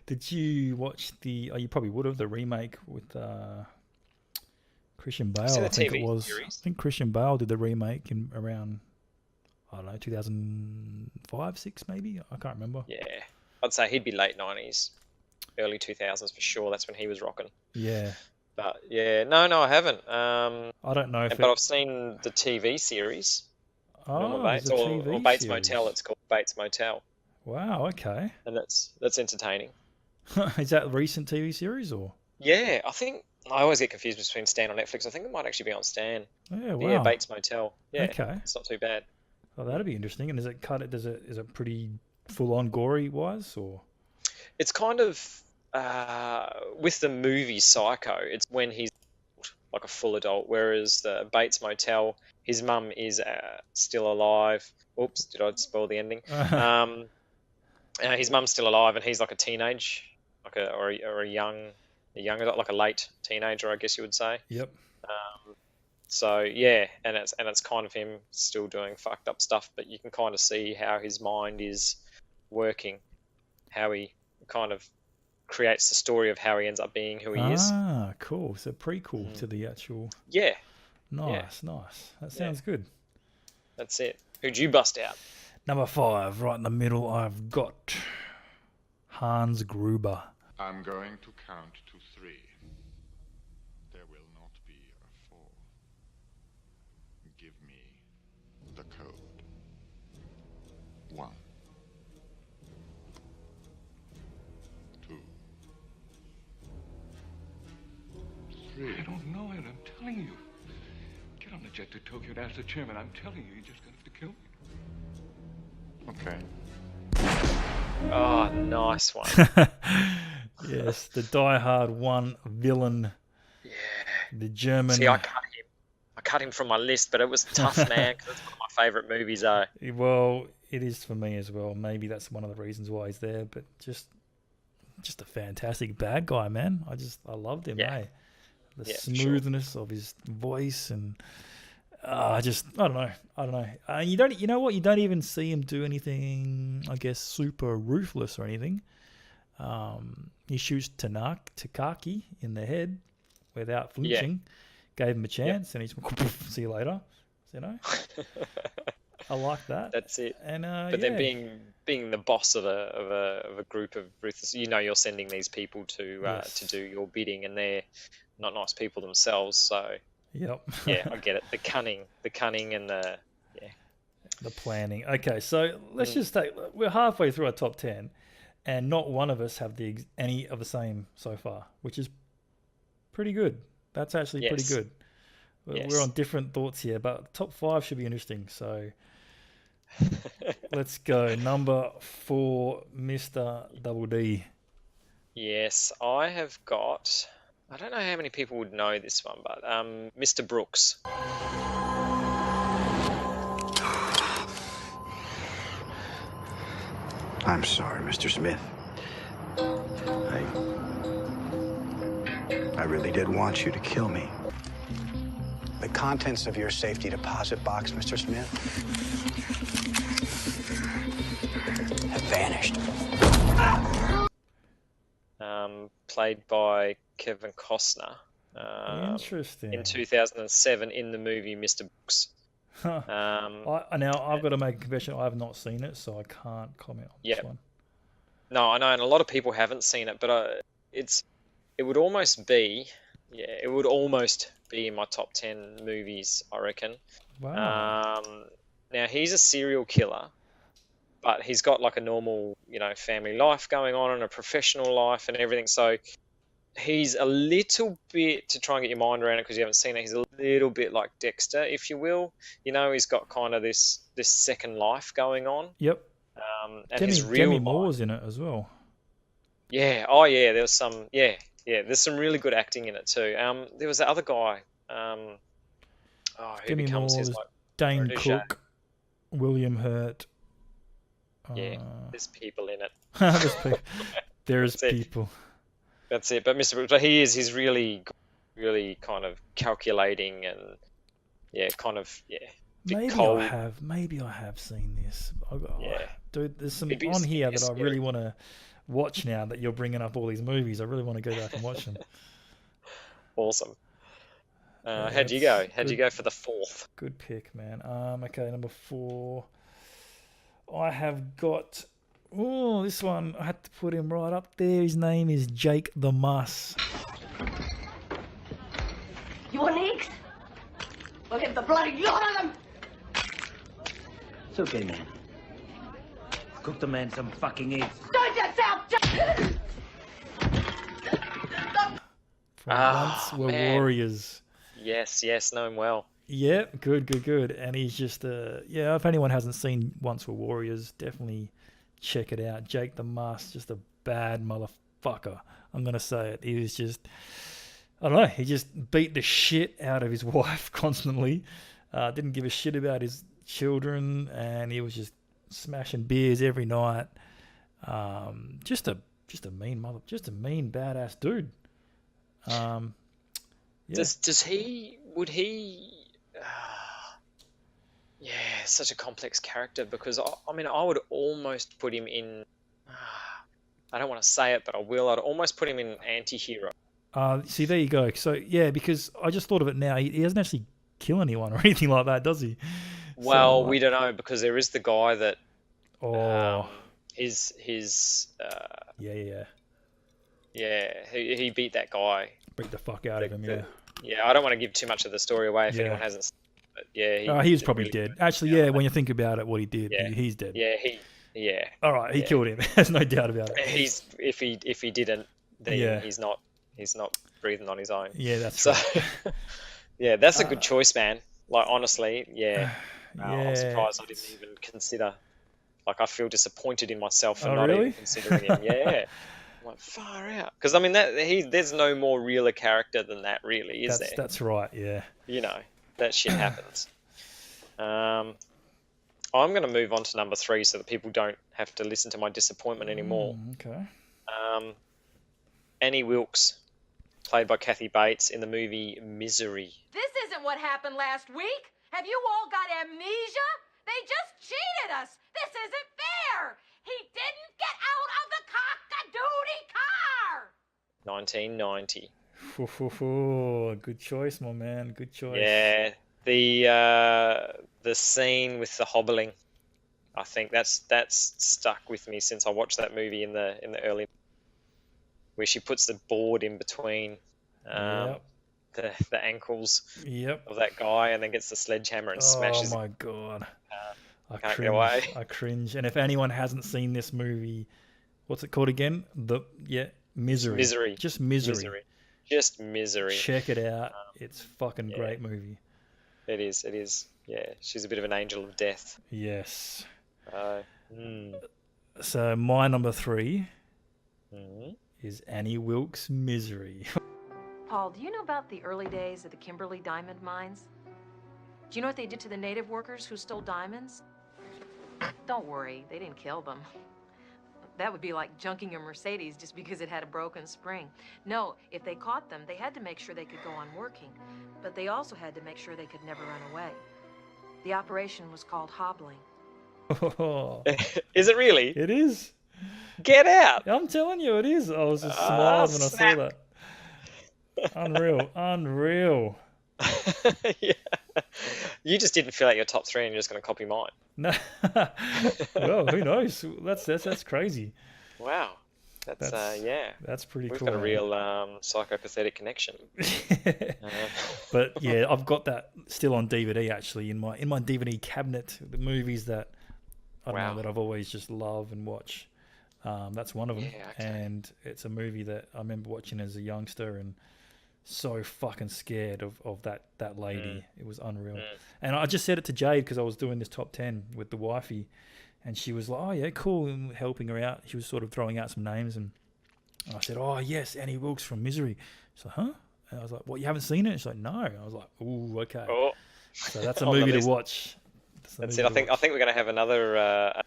Did you watch you probably would have, the remake with Christian Bale? I think it was. Series? I think Christian Bale did the remake in around, I don't know, 2005, 6 maybe. I can't remember. Yeah, I'd say he'd be late 90s, early 2000s for sure. That's when he was rocking. Yeah. But yeah, no, I haven't. I don't know but I've seen the TV series. Oh, Bates, or Bates Motel. It's called Bates Motel. Wow. Okay. And that's entertaining. Is that a recent TV series or? Yeah, I think I always get confused between Stan or Netflix. I think it might actually be on Stan. Yeah, wow. Yeah, Bates Motel. Yeah, okay. It's not too bad. Oh, that'd be interesting. And is it pretty full on gory wise or? It's kind of with the movie Psycho. It's when he's like a full adult, whereas the Bates Motel, his mum is still alive. Oops, did I spoil the ending? His mum's still alive, and he's like a teenage, or a young adult, like a late teenager, I guess you would say. Yep. So yeah, and it's kind of him still doing fucked up stuff, but you can kind of see how his mind is working, how he kind of creates the story of how he ends up being who he is. Ah, cool. It's a prequel to the actual. Yeah. Nice. That sounds good. That's it. Who'd you bust out? Number 5, right in the middle, I've got Hans Gruber. I'm going to count to 3. There will not be a 4. Give me the code. 1, 2, 3. I don't know it, I'm telling you. Get on the jet to Tokyo and ask the chairman. I'm telling you, you're just gonna have to kill me. Okay. Oh, nice one. Yes, the Die Hard 1 villain. Yeah. The German. See, I cut him from my list, but it was tough, man, because it's one of my favourite movies, though. Well, it is for me as well. Maybe that's one of the reasons why he's there, but just just a fantastic bad guy, man. I loved him, eh? The smoothness of his voice, and I don't know. You don't even see him do anything, I guess, super ruthless or anything. He shoots Takaki in the head without flinching. Gave him a chance, and he's see you later. You know, I like that. That's it. And but then being the boss of a group of ruthless, you're sending these people to do your bidding, and they're not nice people themselves. So yep. Yeah, I get it. The cunning, and the planning. Okay, so let's just take. We're halfway through our top 10, and not one of us have any of the same so far, which is pretty good. That's actually pretty good. We're on different thoughts here, but top 5 should be interesting. So let's go. Number 4, Mr. Double D. Yes, I have got. I don't know how many people would know this one, but Mr. Brooks. I'm sorry, Mr. Smith. I really did want you to kill me. The contents of your safety deposit box, Mr. Smith, have vanished. Played by Kevin Costner. Interesting. In 2007 in the movie Mr. Brooks. Now I've got to make a confession. I have not seen it, so I can't comment on this one. No, I know, and a lot of people haven't seen it, but it would almost be in my top 10 movies, I reckon. Wow. Now he's a serial killer, but he's got like a normal, family life going on and a professional life and everything. So he's a little bit, to try and get your mind around it because you haven't seen it, he's a little bit like Dexter, if you will. He's got kind of this second life going on. Yep. And Demi Moore's in it as well. Yeah. Oh, yeah. There was some. Yeah. There's some really good acting in it too. There was the other guy. Who Demi becomes Moore, his Dane protege. Cook, William Hurt. Yeah, there's people in it. There's people. That's it. But Mr. Brooks, he's really, really kind of calculating and Maybe I have seen this. Dude, there's some on here that I really want to watch now that you're bringing up all these movies. I really want to go back and watch them. Awesome. How'd you go? How'd you go for the 4th? Good pick, man. Okay, number 4. I have got. Oh, this one I had to put him right up there. His name is Jake the Muss. You want eggs? We'll get the bloody lot of them! It's okay, man. Cook the man some fucking eggs. Don't yourself! Once We're Warriors. Yes, know him well. Yeah, good. And he's just, if anyone hasn't seen Once We're Warriors, definitely check it out. Jake the Muss, just a bad motherfucker. I'm going to say it. He was just, I don't know, he just beat the shit out of his wife constantly. Didn't give a shit about his children, and he was just smashing beers every night. Just a mean badass dude. Such a complex character, because I would almost put him in, I don't want to say it, but I will. I'd almost put him in Antihero. See, there you go. So, because I just thought of it now. He doesn't actually kill anyone or anything like that, does he? Well, we don't know, because there is the guy that he beat that guy. Beat the fuck out of him, I don't want to give too much of the story away if anyone hasn't seen it, but he was probably dead. Actually, when you think about it, what he did, he's dead. All right, he killed him. There's no doubt about it. If he didn't, then he's not breathing on his own. Yeah, that's right. That's a good choice, man. Like, honestly, I'm surprised I didn't even consider. Like, I feel disappointed in myself for not even considering him. I'm like, far out. Because there's no more realer character than that, really, is there? That's right. Yeah. That shit happens. I'm going to move on to number 3 so that people don't have to listen to my disappointment anymore. Okay. Annie Wilkes, played by Kathy Bates in the movie Misery. This isn't what happened last week. Have you all got amnesia? They just cheated us. This isn't fair. He didn't get out of the cock-a-doodie car. 1990. Good choice, my man. Good choice. Yeah, the scene with the hobbling, I think that's stuck with me since I watched that movie in the early, where she puts the board in between the ankles of that guy and then gets the sledgehammer and smashes. Oh my god, I can't cringe. get away. I cringe. And if anyone hasn't seen this movie, what's it called again? Misery. Just Misery. Just Misery. Check it out. It's fucking great movie. It is. Yeah, she's a bit of an angel of death. Yes. Mm. So my number 3 is Annie Wilkes' Misery. Paul, do you know about the early days of the Kimberley diamond mines? Do you know what they did to the native workers who stole diamonds? Don't worry, they didn't kill them. That would be like junking a Mercedes just because it had a broken spring. No, if they caught them, they had to make sure they could go on working, but they also had to make sure they could never run away. The operation was called hobbling. Is it really? It is. Get out! I'm telling you, it is. I was just smiling when I saw that. Unreal. Yeah. You just didn't fill out your top 3 and you're just going to copy mine. No. Well, who knows? That's crazy. Wow. That's pretty We've cool. got a real psychopathetic connection. But yeah, I've got that still on DVD actually in my DVD cabinet. The movies that I don't know that I've always just love and watch. That's one of them. Yeah, okay. And it's a movie that I remember watching as a youngster and so fucking scared of that lady. It was unreal. And I just said it to Jade because I was doing this top 10 with the wifey, and she was like, "Oh yeah, cool," and helping her out. She was sort of throwing out some names, and I said, "Oh yes, Annie Wilkes from Misery." She's like, "Huh?" And I was like, "What, you haven't seen it?" She's like, "No." I was like, "Ooh, okay." Oh. So that's a movie to watch. That's it. I think we're going to have another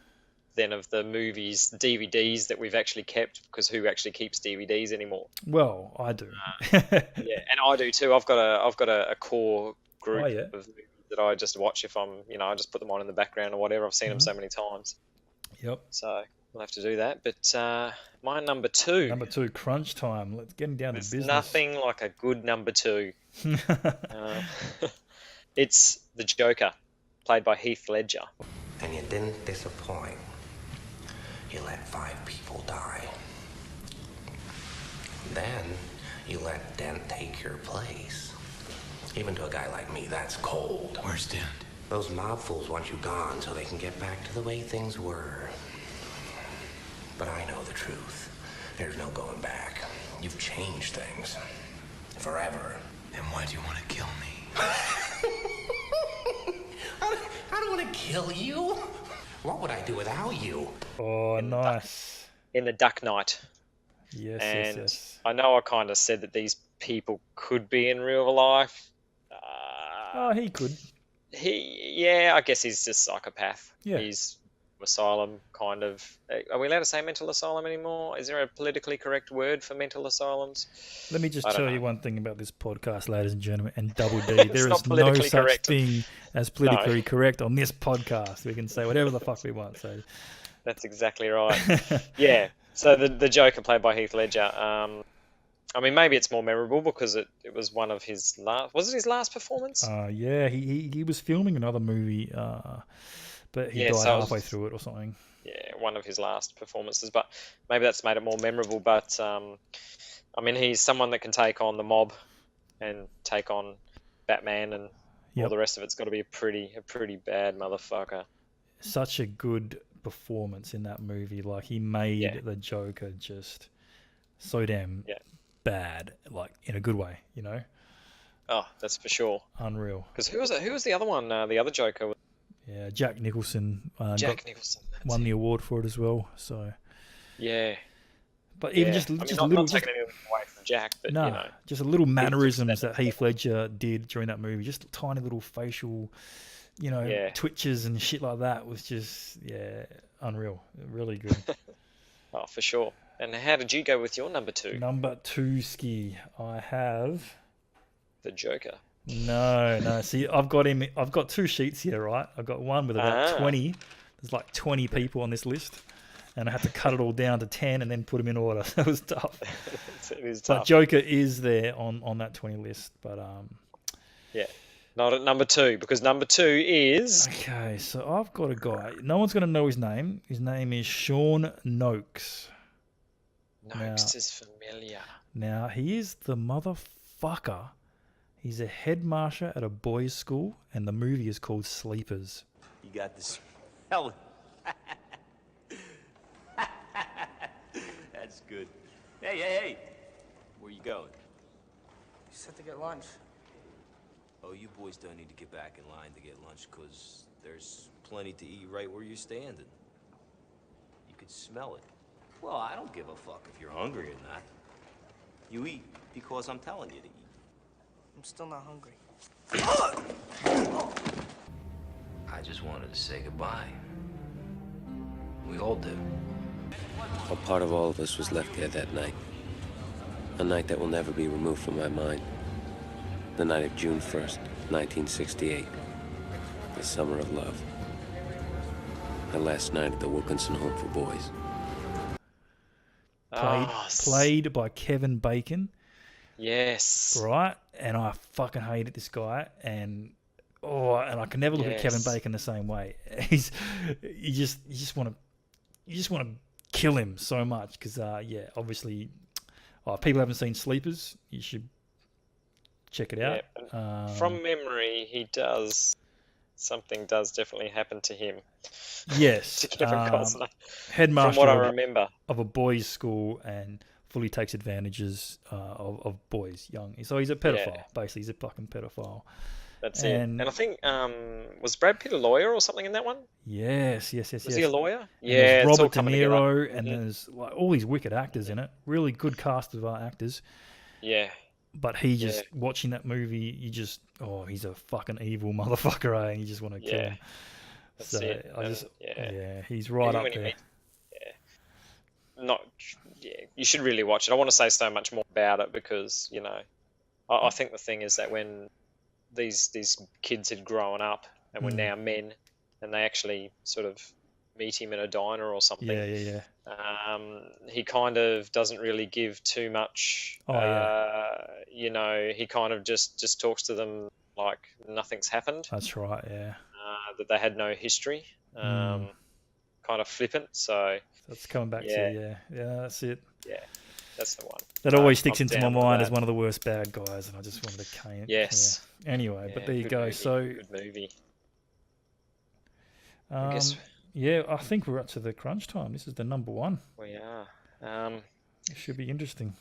then of the movies DVDs that we've actually kept, because who actually keeps DVDs anymore? Well, I do. Yeah, and I do too. I've got a core group of movies that I just watch if I'm, I just put them on in the background or whatever. I've seen them so many times. Yep. So we'll have to do that. But my number 2. Number 2, crunch time. Let's get down to business. Nothing like a good number 2. It's the Joker, played by Heath Ledger. And you didn't disappoint. You let 5 people die. Then you let Dent take your place. Even to a guy like me, that's cold. Where's Dent? Those mob fools want you gone so they can get back to the way things were. But I know the truth. There's no going back. You've changed things. Forever. Then why do you want to kill me? I don't want to kill you. What would I do without you? Oh, nice. In The Dark Knight. Yes, yes. I know I kind of said that these people could be in real life. He could. I guess he's just psychopath. Yeah. He's asylum kind of. Are we allowed to say mental asylum anymore? Is there a politically correct word for mental asylums? Let me just tell you one thing about this podcast, ladies and gentlemen, and Double D. There is no such correct. thing as politically correct on this podcast. We can say whatever the fuck we want. So that's exactly right. Yeah. So the Joker, played by Heath Ledger. I mean, maybe it's more memorable because it was one of his last. Was it his last performance? Yeah, he was filming another movie. But he died halfway through it or something. Yeah, one of his last performances. But maybe that's made it more memorable. But, I mean, he's someone that can take on the mob and take on Batman, and all the rest of it's got to be a pretty bad motherfucker. Such a good performance in that movie. Like, he made the Joker just so damn bad, like, in a good way, Oh, that's for sure. Unreal. Because who was the other one? The other Joker? Yeah, Jack Nicholson. Nicholson won the award for it as well. So yeah, but even just not little, not taking anything away from Jack, but just a little mannerisms that Heath Ledger did during that movie, just tiny little facial, twitches and shit like that was just unreal, really good. Oh, for sure. And how did you go with your number 2? Number 2 ski. I have the Joker. No. See, I've got 2 sheets here, right? I've got one with about 20. There's like 20 people on this list, and I had to cut it all down to 10 and then put them in order. That was tough. It is tough. But Joker is there on that 20 list. But yeah, not at number 2, because number 2 is... Okay, so I've got a guy. No one's going to know his name. His name is Sean Noakes. Noakes is familiar. Now, he is the motherfucker. He's a headmaster at a boys' school, and the movie is called Sleepers. You got this. Hell. That's good. Hey. Where you going? Just have to get lunch. Oh, you boys don't need to get back in line to get lunch, because there's plenty to eat right where you're standing. You could smell it. Well, I don't give a fuck if you're hungry or not. You eat because I'm telling you to eat. I'm still not hungry. I just wanted to say goodbye. We all do. A part of all of us was left there that night. A night that will never be removed from my mind. The night of June 1st, 1968. The summer of love. The last night at the Wilkinson Home for Boys. Played by Kevin Bacon. Yes. Right? And I fucking hated this guy, and I can never look at Kevin Bacon the same way. You just want to kill him so much, because obviously, if people haven't seen Sleepers, you should check it out. From memory, something does definitely happen to him. Yes. To Kevin Costner. Headmaster from what I remember of a boys' school, and fully takes advantages of boys young. So he's a pedophile, basically. He's a fucking pedophile. That's it. And I think, was Brad Pitt a lawyer or something in that one? Yes. Was he a lawyer? And yeah, there's Robert De Niro, and there's like all these wicked actors in it. Really good cast of actors. Yeah. But he just, watching that movie, he's a fucking evil motherfucker, and you just want to kill him. That's it. He's right up there. You should really watch it. I want to say so much more about it because, I think the thing is that when these kids had grown up and were now men, and they actually sort of meet him in a diner or something. He kind of doesn't really give too much. He kind of just talks to them like nothing's happened. That's right. Yeah. That they had no history. Kind of flippant. So that's coming back to that's it. Yeah, that's the one. That always sticks into my mind as one of the worst bad guys, and I just wanted to cane it. Yes. Yeah. Anyway, but there you go. Movie. So good movie. I think we're up to the crunch time. This is the number 1. We are. It should be interesting.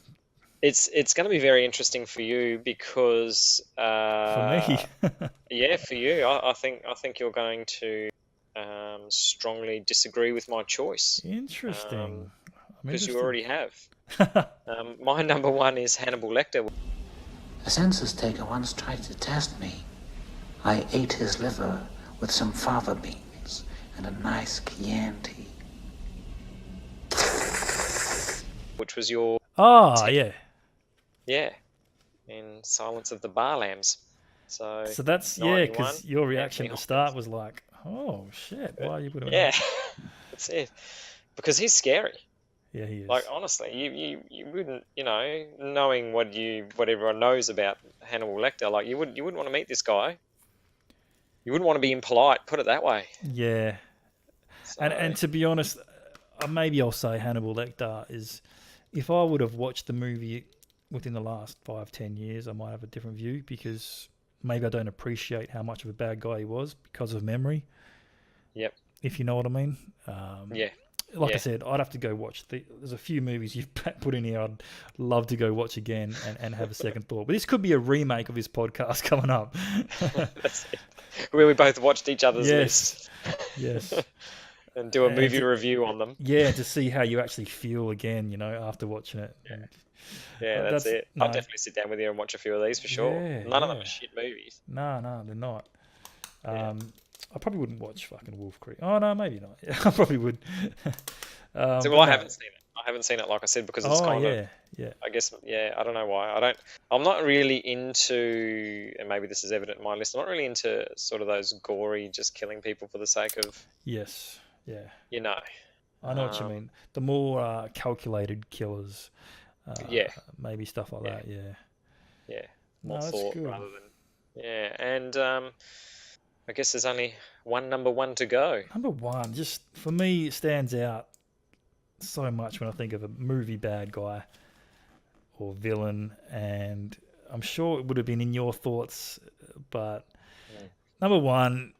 It's going to be very interesting for you because for me, for you, I think you're going to strongly disagree with my choice. Interesting. Because you already have. My number 1 is Hannibal Lecter. A census taker once tried to test me. I ate his liver with some fava beans and a nice Chianti. Which was your... yeah. Yeah. In Silence of the Bar Lambs. So that's, because your reaction at the start was like, oh, shit, why you would have... Yeah, that's it. Because he's scary. Yeah, he is. Like, honestly, you wouldn't, knowing what everyone knows about Hannibal Lecter, like, you wouldn't want to meet this guy. You wouldn't want to be impolite, put it that way. Yeah. So... And to be honest, maybe I'll say Hannibal Lecter is... If I would have watched the movie within the last 5-10 years, I might have a different view, because maybe I don't appreciate how much of a bad guy he was because of memory. Yep. If you know what I mean. Like I said, I'd have to go watch. There's a few movies you've put in here I'd love to go watch again and have a second thought. But this could be a remake of this podcast coming up. That's it. Where we both watched each other's lists. Yes. And do a movie review on them. Yeah, to see how you actually feel again, after watching it. Yeah, that's it. No. I'll definitely sit down with you and watch a few of these for sure. None of them are shit movies. No, they're not. I probably wouldn't watch fucking Wolf Creek. Oh, no, maybe not. I probably would. I haven't seen it. I haven't seen it, like I said, because it's kind of. Yeah. I guess, I don't know why. I'm not really into, and maybe this is evident in my list, I'm not really into sort of those gory, just killing people for the sake of. Yes. Yeah. You know. I know what you mean. The more calculated killers. Maybe stuff like that. Yeah. Yeah. No, More that's thought good. rather than. Yeah, and I guess there's only number one to go. Number one, just for me, it stands out so much when I think of a movie bad guy or villain, and I'm sure it would have been in your thoughts, but number one,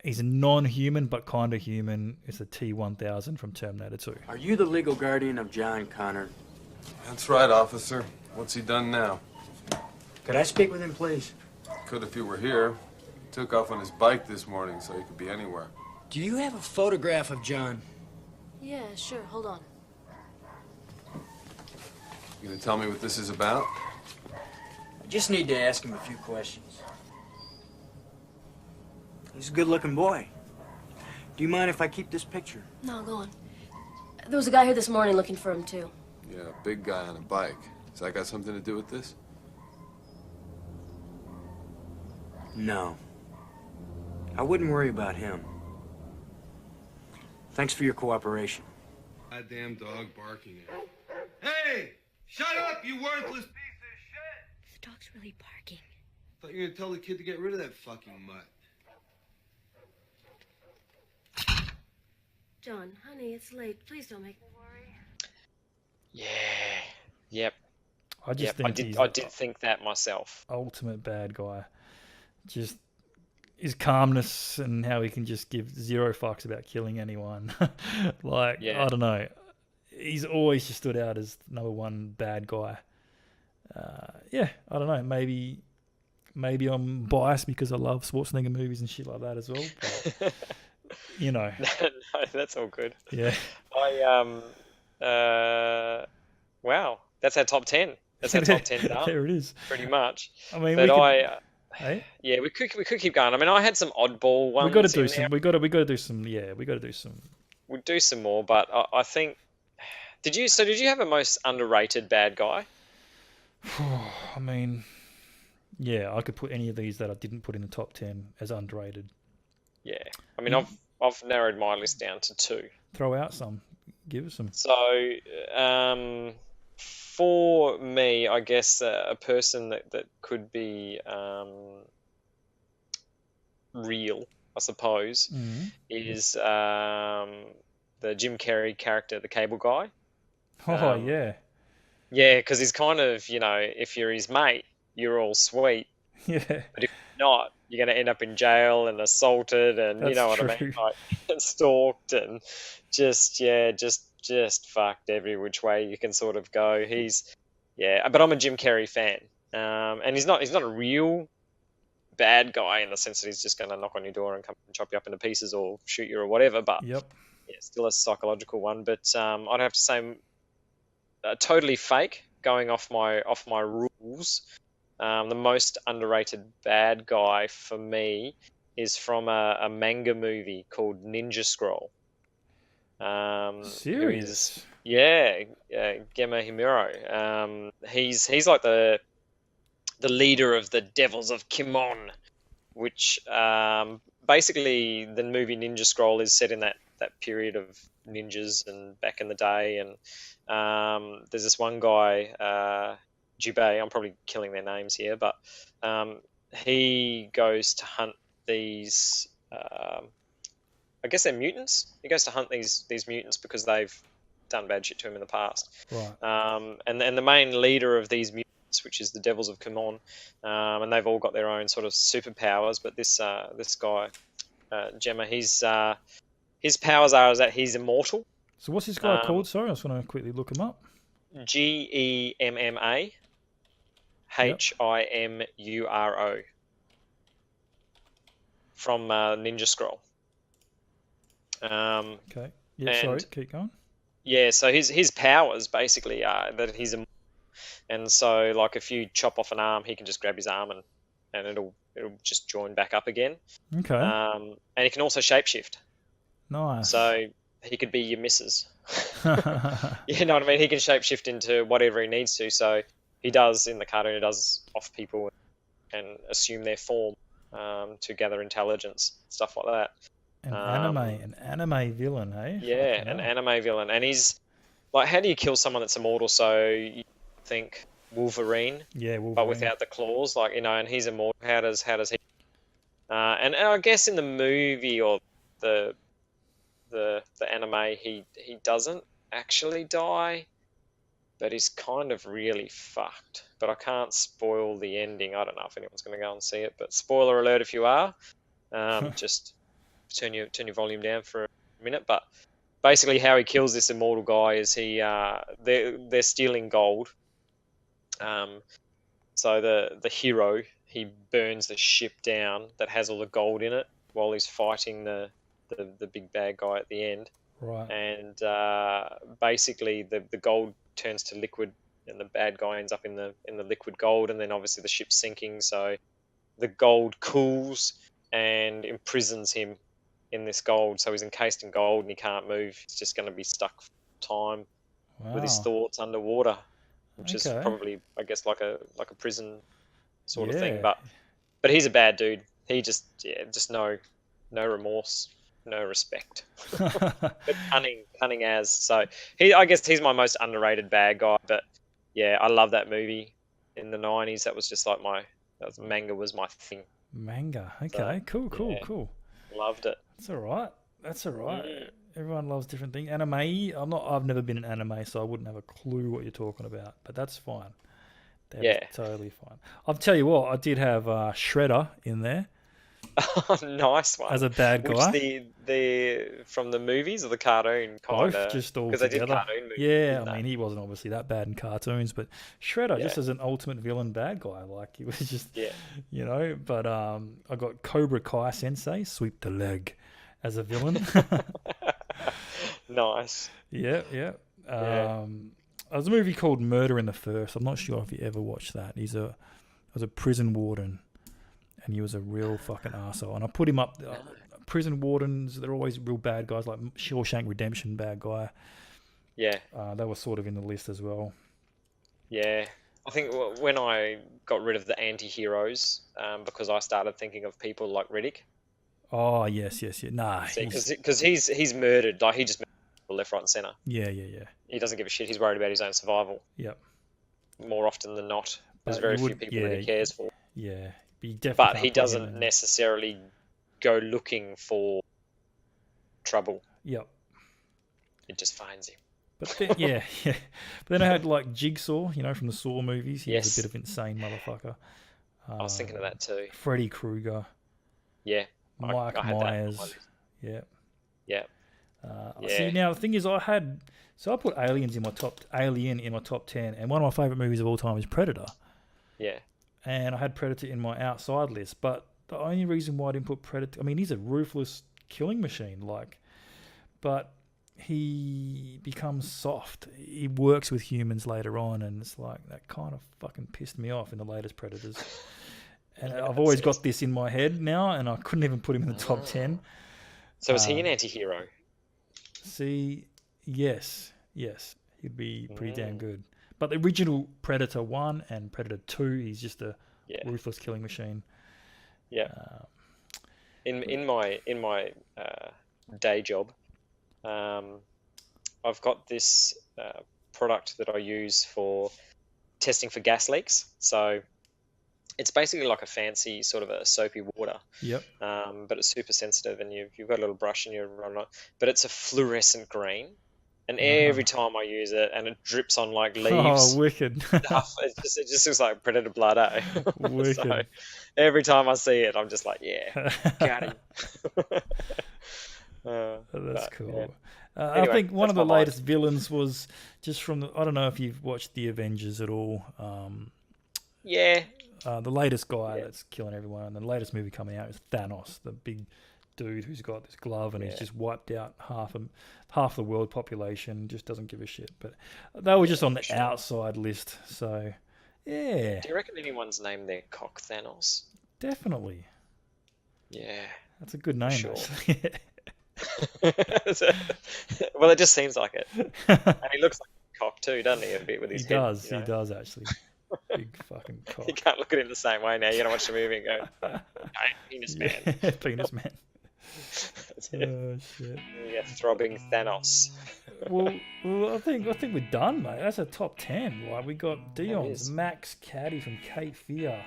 he's a non-human but kind of human. It's the T-1000 from Terminator 2. Are you the legal guardian of John Connor? That's right, officer. What's he done now? Could I speak with him, please? Could if he were here. He took off on his bike this morning, so he could be anywhere. Do you have a photograph of John? Yeah, sure. Hold on. You gonna tell me what this is about? I just need to ask him a few questions. He's a good-looking boy. Do you mind if I keep this picture? No, go on. There was a guy here this morning looking for him, too. Yeah, a big guy on a bike. Has that got something to do with this? No. I wouldn't worry about him. Thanks for your cooperation. Goddamn dog barking at. Hey! Shut up, you worthless piece of shit! The dog's really barking. Thought you were gonna tell the kid to get rid of that fucking mutt. John, honey, it's late. Please don't make me worry. Yeah. Yep. I just think I did think that myself. Ultimate bad guy. Just his calmness and how he can just give zero fucks about killing anyone. I don't know. He's always just stood out as number one bad guy. I don't know. Maybe I'm biased because I love Schwarzenegger movies and shit like that as well. But, you know. No, that's all good. Yeah. Wow. That's our top 10. That's our top 10 done. There it is. Pretty much. I mean, hey? Yeah, we could keep going. I mean, I had some oddball ones. We got to do some. We got to do some. Yeah, we got to do some. We'll do some more, but I think. Did you have a most underrated bad guy? I mean, yeah, I could put any of these that I didn't put in the top 10 as underrated. Yeah, I mean, I've narrowed my list down to 2. Throw out some. Give us some. So, for me, I guess a person that could be real, I suppose, is the Jim Carrey character, the Cable Guy. Oh, yeah. Yeah, because he's kind of, if you're his mate, you're all sweet. Yeah. But if you're not, you're going to end up in jail and assaulted and, That's you know what true. I mean? Like, stalked and just fucked every which way you can sort of go. But I'm a Jim Carrey fan. And he's not a real bad guy in the sense that he's just going to knock on your door and come and chop you up into pieces or shoot you or whatever. But still a psychological one. But I'd have to say totally fake, going off my rules. The most underrated bad guy for me is from a manga movie called Ninja Scroll. Serious? Gema Himuro. He's like the leader of the Devils of Kimon, which basically the movie Ninja Scroll is set in that period of ninjas and back in the day. And there's this one guy, Jubei, I'm probably killing their names here, but he goes to hunt these, I guess they're mutants. He goes to hunt these mutants because they've done bad shit to him in the past. Right. And the main leader of these mutants, which is the Devils of Kimon, and they've all got their own sort of superpowers, but this guy, Gemma, his powers are that he's immortal. So what's this guy called? Sorry, I just want to quickly look him up. Gemma Himuro from Ninja Scroll. Okay. Yeah, sorry, keep going. Yeah, so his powers basically are that he's immortal. And so, like, if you chop off an arm, he can just grab his arm and it'll just join back up again. Okay. And he can also shapeshift. Nice. So he could be your missus. You know what I mean? He can shapeshift into whatever he needs to. So he does in the cartoon. He does off people and assume their form to gather intelligence, stuff like that. An anime villain, hey? Yeah, an anime villain, and he's like, how do you kill someone that's immortal? So you think Wolverine, but without the claws, like, you know, and he's immortal. How does he? And I guess in the movie or the anime, he doesn't actually die, but he's kind of really fucked. But I can't spoil the ending. I don't know if anyone's going to go and see it, but spoiler alert if you are. Just turn your volume down for a minute. But basically, how he kills this immortal guy is they're stealing gold. So the hero, he burns the ship down that has all the gold in it while he's fighting the big bad guy at the end. Right. And basically the gold turns to liquid, and the bad guy ends up in the liquid gold, and then obviously the ship's sinking, so the gold cools and imprisons him in this gold. So he's encased in gold and he can't move. He's just going to be stuck for time with his thoughts underwater, which is probably, I guess, like a prison sort of thing. But he's a bad dude. He just no remorse, no respect, but cunning as. So I guess he's my most underrated bad guy. But yeah, I love that movie in the 90s. That was just like manga was my thing. Manga, okay, so, cool. Loved it. That's all right. Everyone loves different things. Anime, I've never been in anime, so I wouldn't have a clue what you're talking about. But that's fine. That's totally fine. I'll tell you what, I did have Shredder in there. Oh, nice one. As a bad guy. Which the from the movies or the cartoon? Both, just all together. They did cartoon movies. Yeah, I mean, he wasn't obviously that bad in cartoons, but Shredder just as an ultimate villain bad guy, like he was just, you know. But I got Cobra Kai Sensei, sweep the leg, as a villain. Nice. Yeah. There's a movie called Murder in the First. I'm not sure if you ever watched that. He was a prison warden, and he was a real fucking arsehole. And I put him up. Prison wardens, they're always real bad guys, like Shawshank Redemption bad guy. Yeah. They were sort of in the list as well. Yeah. I think when I got rid of the anti-heroes, because I started thinking of people like Riddick. Oh, yes. Nah. Because he's murdered. Like, he just murdered people left, right and centre. Yeah. He doesn't give a shit. He's worried about his own survival. Yep. More often than not. There's very few people that he cares for. Yeah. But he doesn't necessarily go looking for trouble. Yep. It just finds him. But then, But then I had like Jigsaw, you know, from the Saw movies. He was a bit of insane motherfucker. I was thinking of that too. Freddy Krueger. Yeah. Mike Myers. Yeah. Yeah. See, now the thing is, I put Alien in my top 10, and one of my favorite movies of all time is Predator. Yeah. And I had Predator in my outside list, but the only reason why I didn't put Predator, I mean, he's a ruthless killing machine, but he becomes soft. He works with humans later on, and it's like, that kind of fucking pissed me off in the latest Predators. And I've always got this in my head now, and I couldn't even put him in the top 10. So is he an anti-hero? See, yes. He'd be pretty damn good. But the original Predator 1 and Predator 2, he's just a ruthless killing machine. Yeah. In my day job, I've got this product that I use for testing for gas leaks. So it's basically like a fancy sort of a soapy water. Yep. But it's super sensitive, and you've got a little brush and you run it. But it's a fluorescent green. And every time I use it, and it drips on like leaves. Oh, wicked! It just looks like Predator blood, eh? Wicked. So every time I see it, I'm just like, yeah, got him. That's cool. Yeah. Anyway, I think one of the latest villains was just from I don't know if you've watched The Avengers at all. Yeah. The latest guy that's killing everyone, and the latest movie coming out is Thanos, the big dude who's got this glove and he's just wiped out half the world population, just doesn't give a shit. But they were just on the outside list, so yeah. Do you reckon anyone's named their cock Thanos? Definitely. Yeah. That's a good name. Sure. Well, it just seems like it. And he looks like a cock too, doesn't he? A bit with his head. He does actually. Big fucking cock. You can't look at him the same way now. You gotta watch the movie and go, hey, penis man. Yeah, penis man. Oh shit. Yeah, throbbing Thanos. well, I think we're done, mate. That's a top 10. Like we got Dion's Max Caddy from Cape Fear.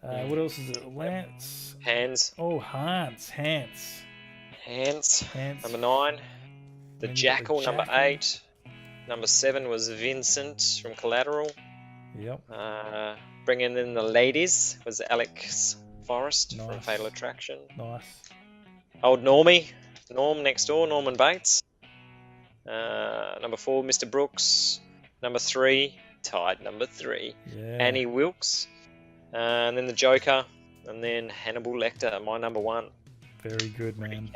What else is it? Lance. Hans. Oh, Hans. Number 9. The Jackal, number 8. Number 7 was Vincent from Collateral. Yep. Bringing in the ladies was Alex Forrest from Fatal Attraction. Nice. Old Normie. Norm next door, Norman Bates. Number 4, Mr. Brooks. Number 3, tied number 3. Yeah. Annie Wilkes. And then the Joker. And then Hannibal Lecter, my number 1. Very good, man.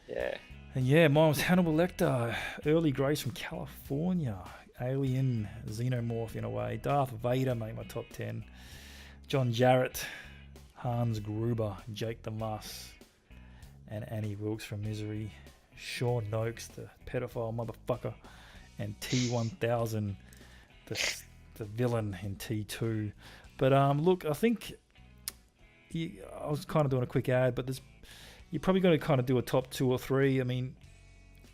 Yeah. And yeah, mine was Hannibal Lecter. Early Grace from California. Alien, Xenomorph in a way. Darth Vader made my top 10. John Jarrett. Hans Gruber. Jake the Muss. And Annie Wilkes from Misery. Sean Noakes, the pedophile motherfucker. And T-1000, the villain in T2. But look, I think I was kind of doing a quick ad, but you're probably going to kind of do a top 2 or 3. I mean,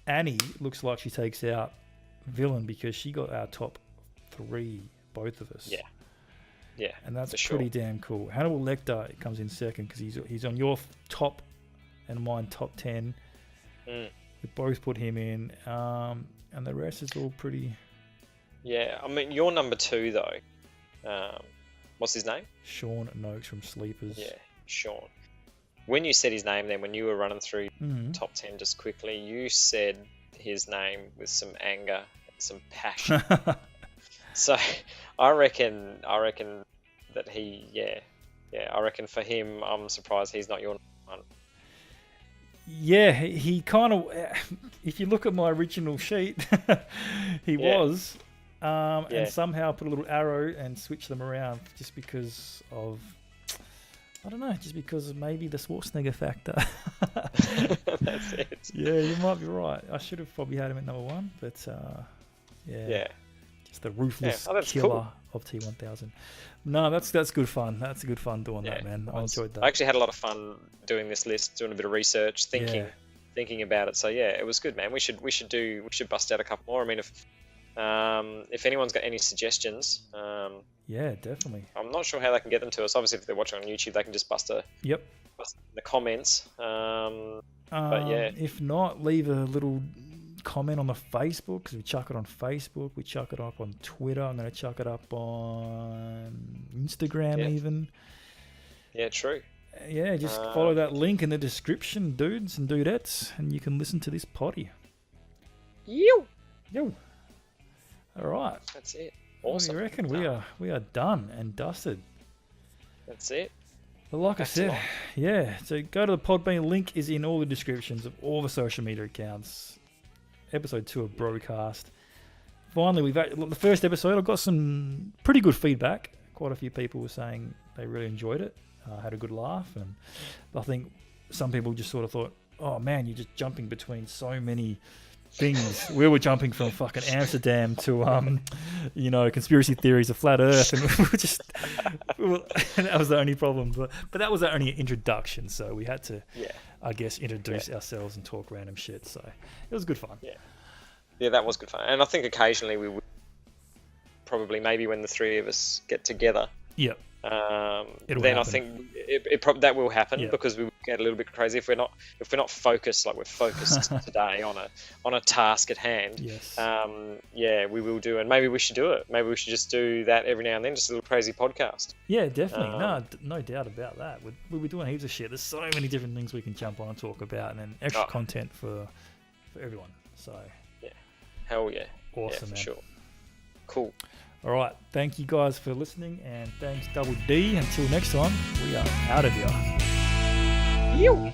Annie looks like she takes out villain because she got our top 3, both of us. Yeah, and that's pretty damn cool. Hannibal Lecter comes in second because he's on your top and mine top 10. We both put him in, and the rest is all pretty. Yeah, I mean, you're number 2 though. What's his name? Sean Noakes from Sleepers. Yeah, Sean. When you said his name, then when you were running through top 10 just quickly, you said his name with some anger and some passion. So I reckon that I reckon for him, I'm surprised he's not your number 1. Yeah, he kind of. If you look at my original sheet, he was. And somehow put a little arrow and switch them around just because of, I don't know, just because of maybe the Schwarzenegger factor. That's it. Yeah, you might be right. I should have probably had him at number 1, but just the ruthless killer of T-1000. No, that's good fun. That's good fun doing that, man. I enjoyed that. I actually had a lot of fun doing this list, doing a bit of research, thinking about it. So yeah, it was good, man. We should bust out a couple more. I mean, if anyone's got any suggestions, yeah, definitely. I'm not sure how they can get them to us. Obviously, if they're watching on YouTube, they can just bust in the comments. But yeah, if not, leave a little comment on the Facebook because we chuck it on Facebook. We chuck it up on Twitter. I'm going to chuck it up on Instagram even. Yeah, true. Yeah, just follow that link in the description, dudes and dudettes, and you can listen to this potty. Yo. All right. That's it. Awesome. What do you reckon? We are done and dusted. That's it. But like I said, so go to the Podbean. Link is in all the descriptions of all the social media accounts. Episode 2 of BroCast. Finally, the first episode, I got some pretty good feedback. Quite a few people were saying they really enjoyed it. Had a good laugh, and I think some people just sort of thought, oh man, you're just jumping between so many things. We were jumping from fucking Amsterdam to conspiracy theories of flat Earth, and that was the only problem. But that was our only introduction, so we had to, I guess, introduce ourselves and talk random shit. So it was good fun. Yeah, that was good fun, and I think occasionally we would probably maybe when the 3 of us get together. Yep. Then happen. I think that will happen because we get a little bit crazy if we're not focused like we're focused today on a task at hand. Yes. We will do, and maybe we should do it. Maybe we should just do that every now and then, just a little crazy podcast. Yeah, definitely. No doubt about that. We'll be doing heaps of shit. There's so many different things we can jump on and talk about, and then extra content for everyone. So hell yeah, awesome, for man. Sure. Cool. All right, thank you guys for listening, and thanks Double D. Until next time, we are out of here. You.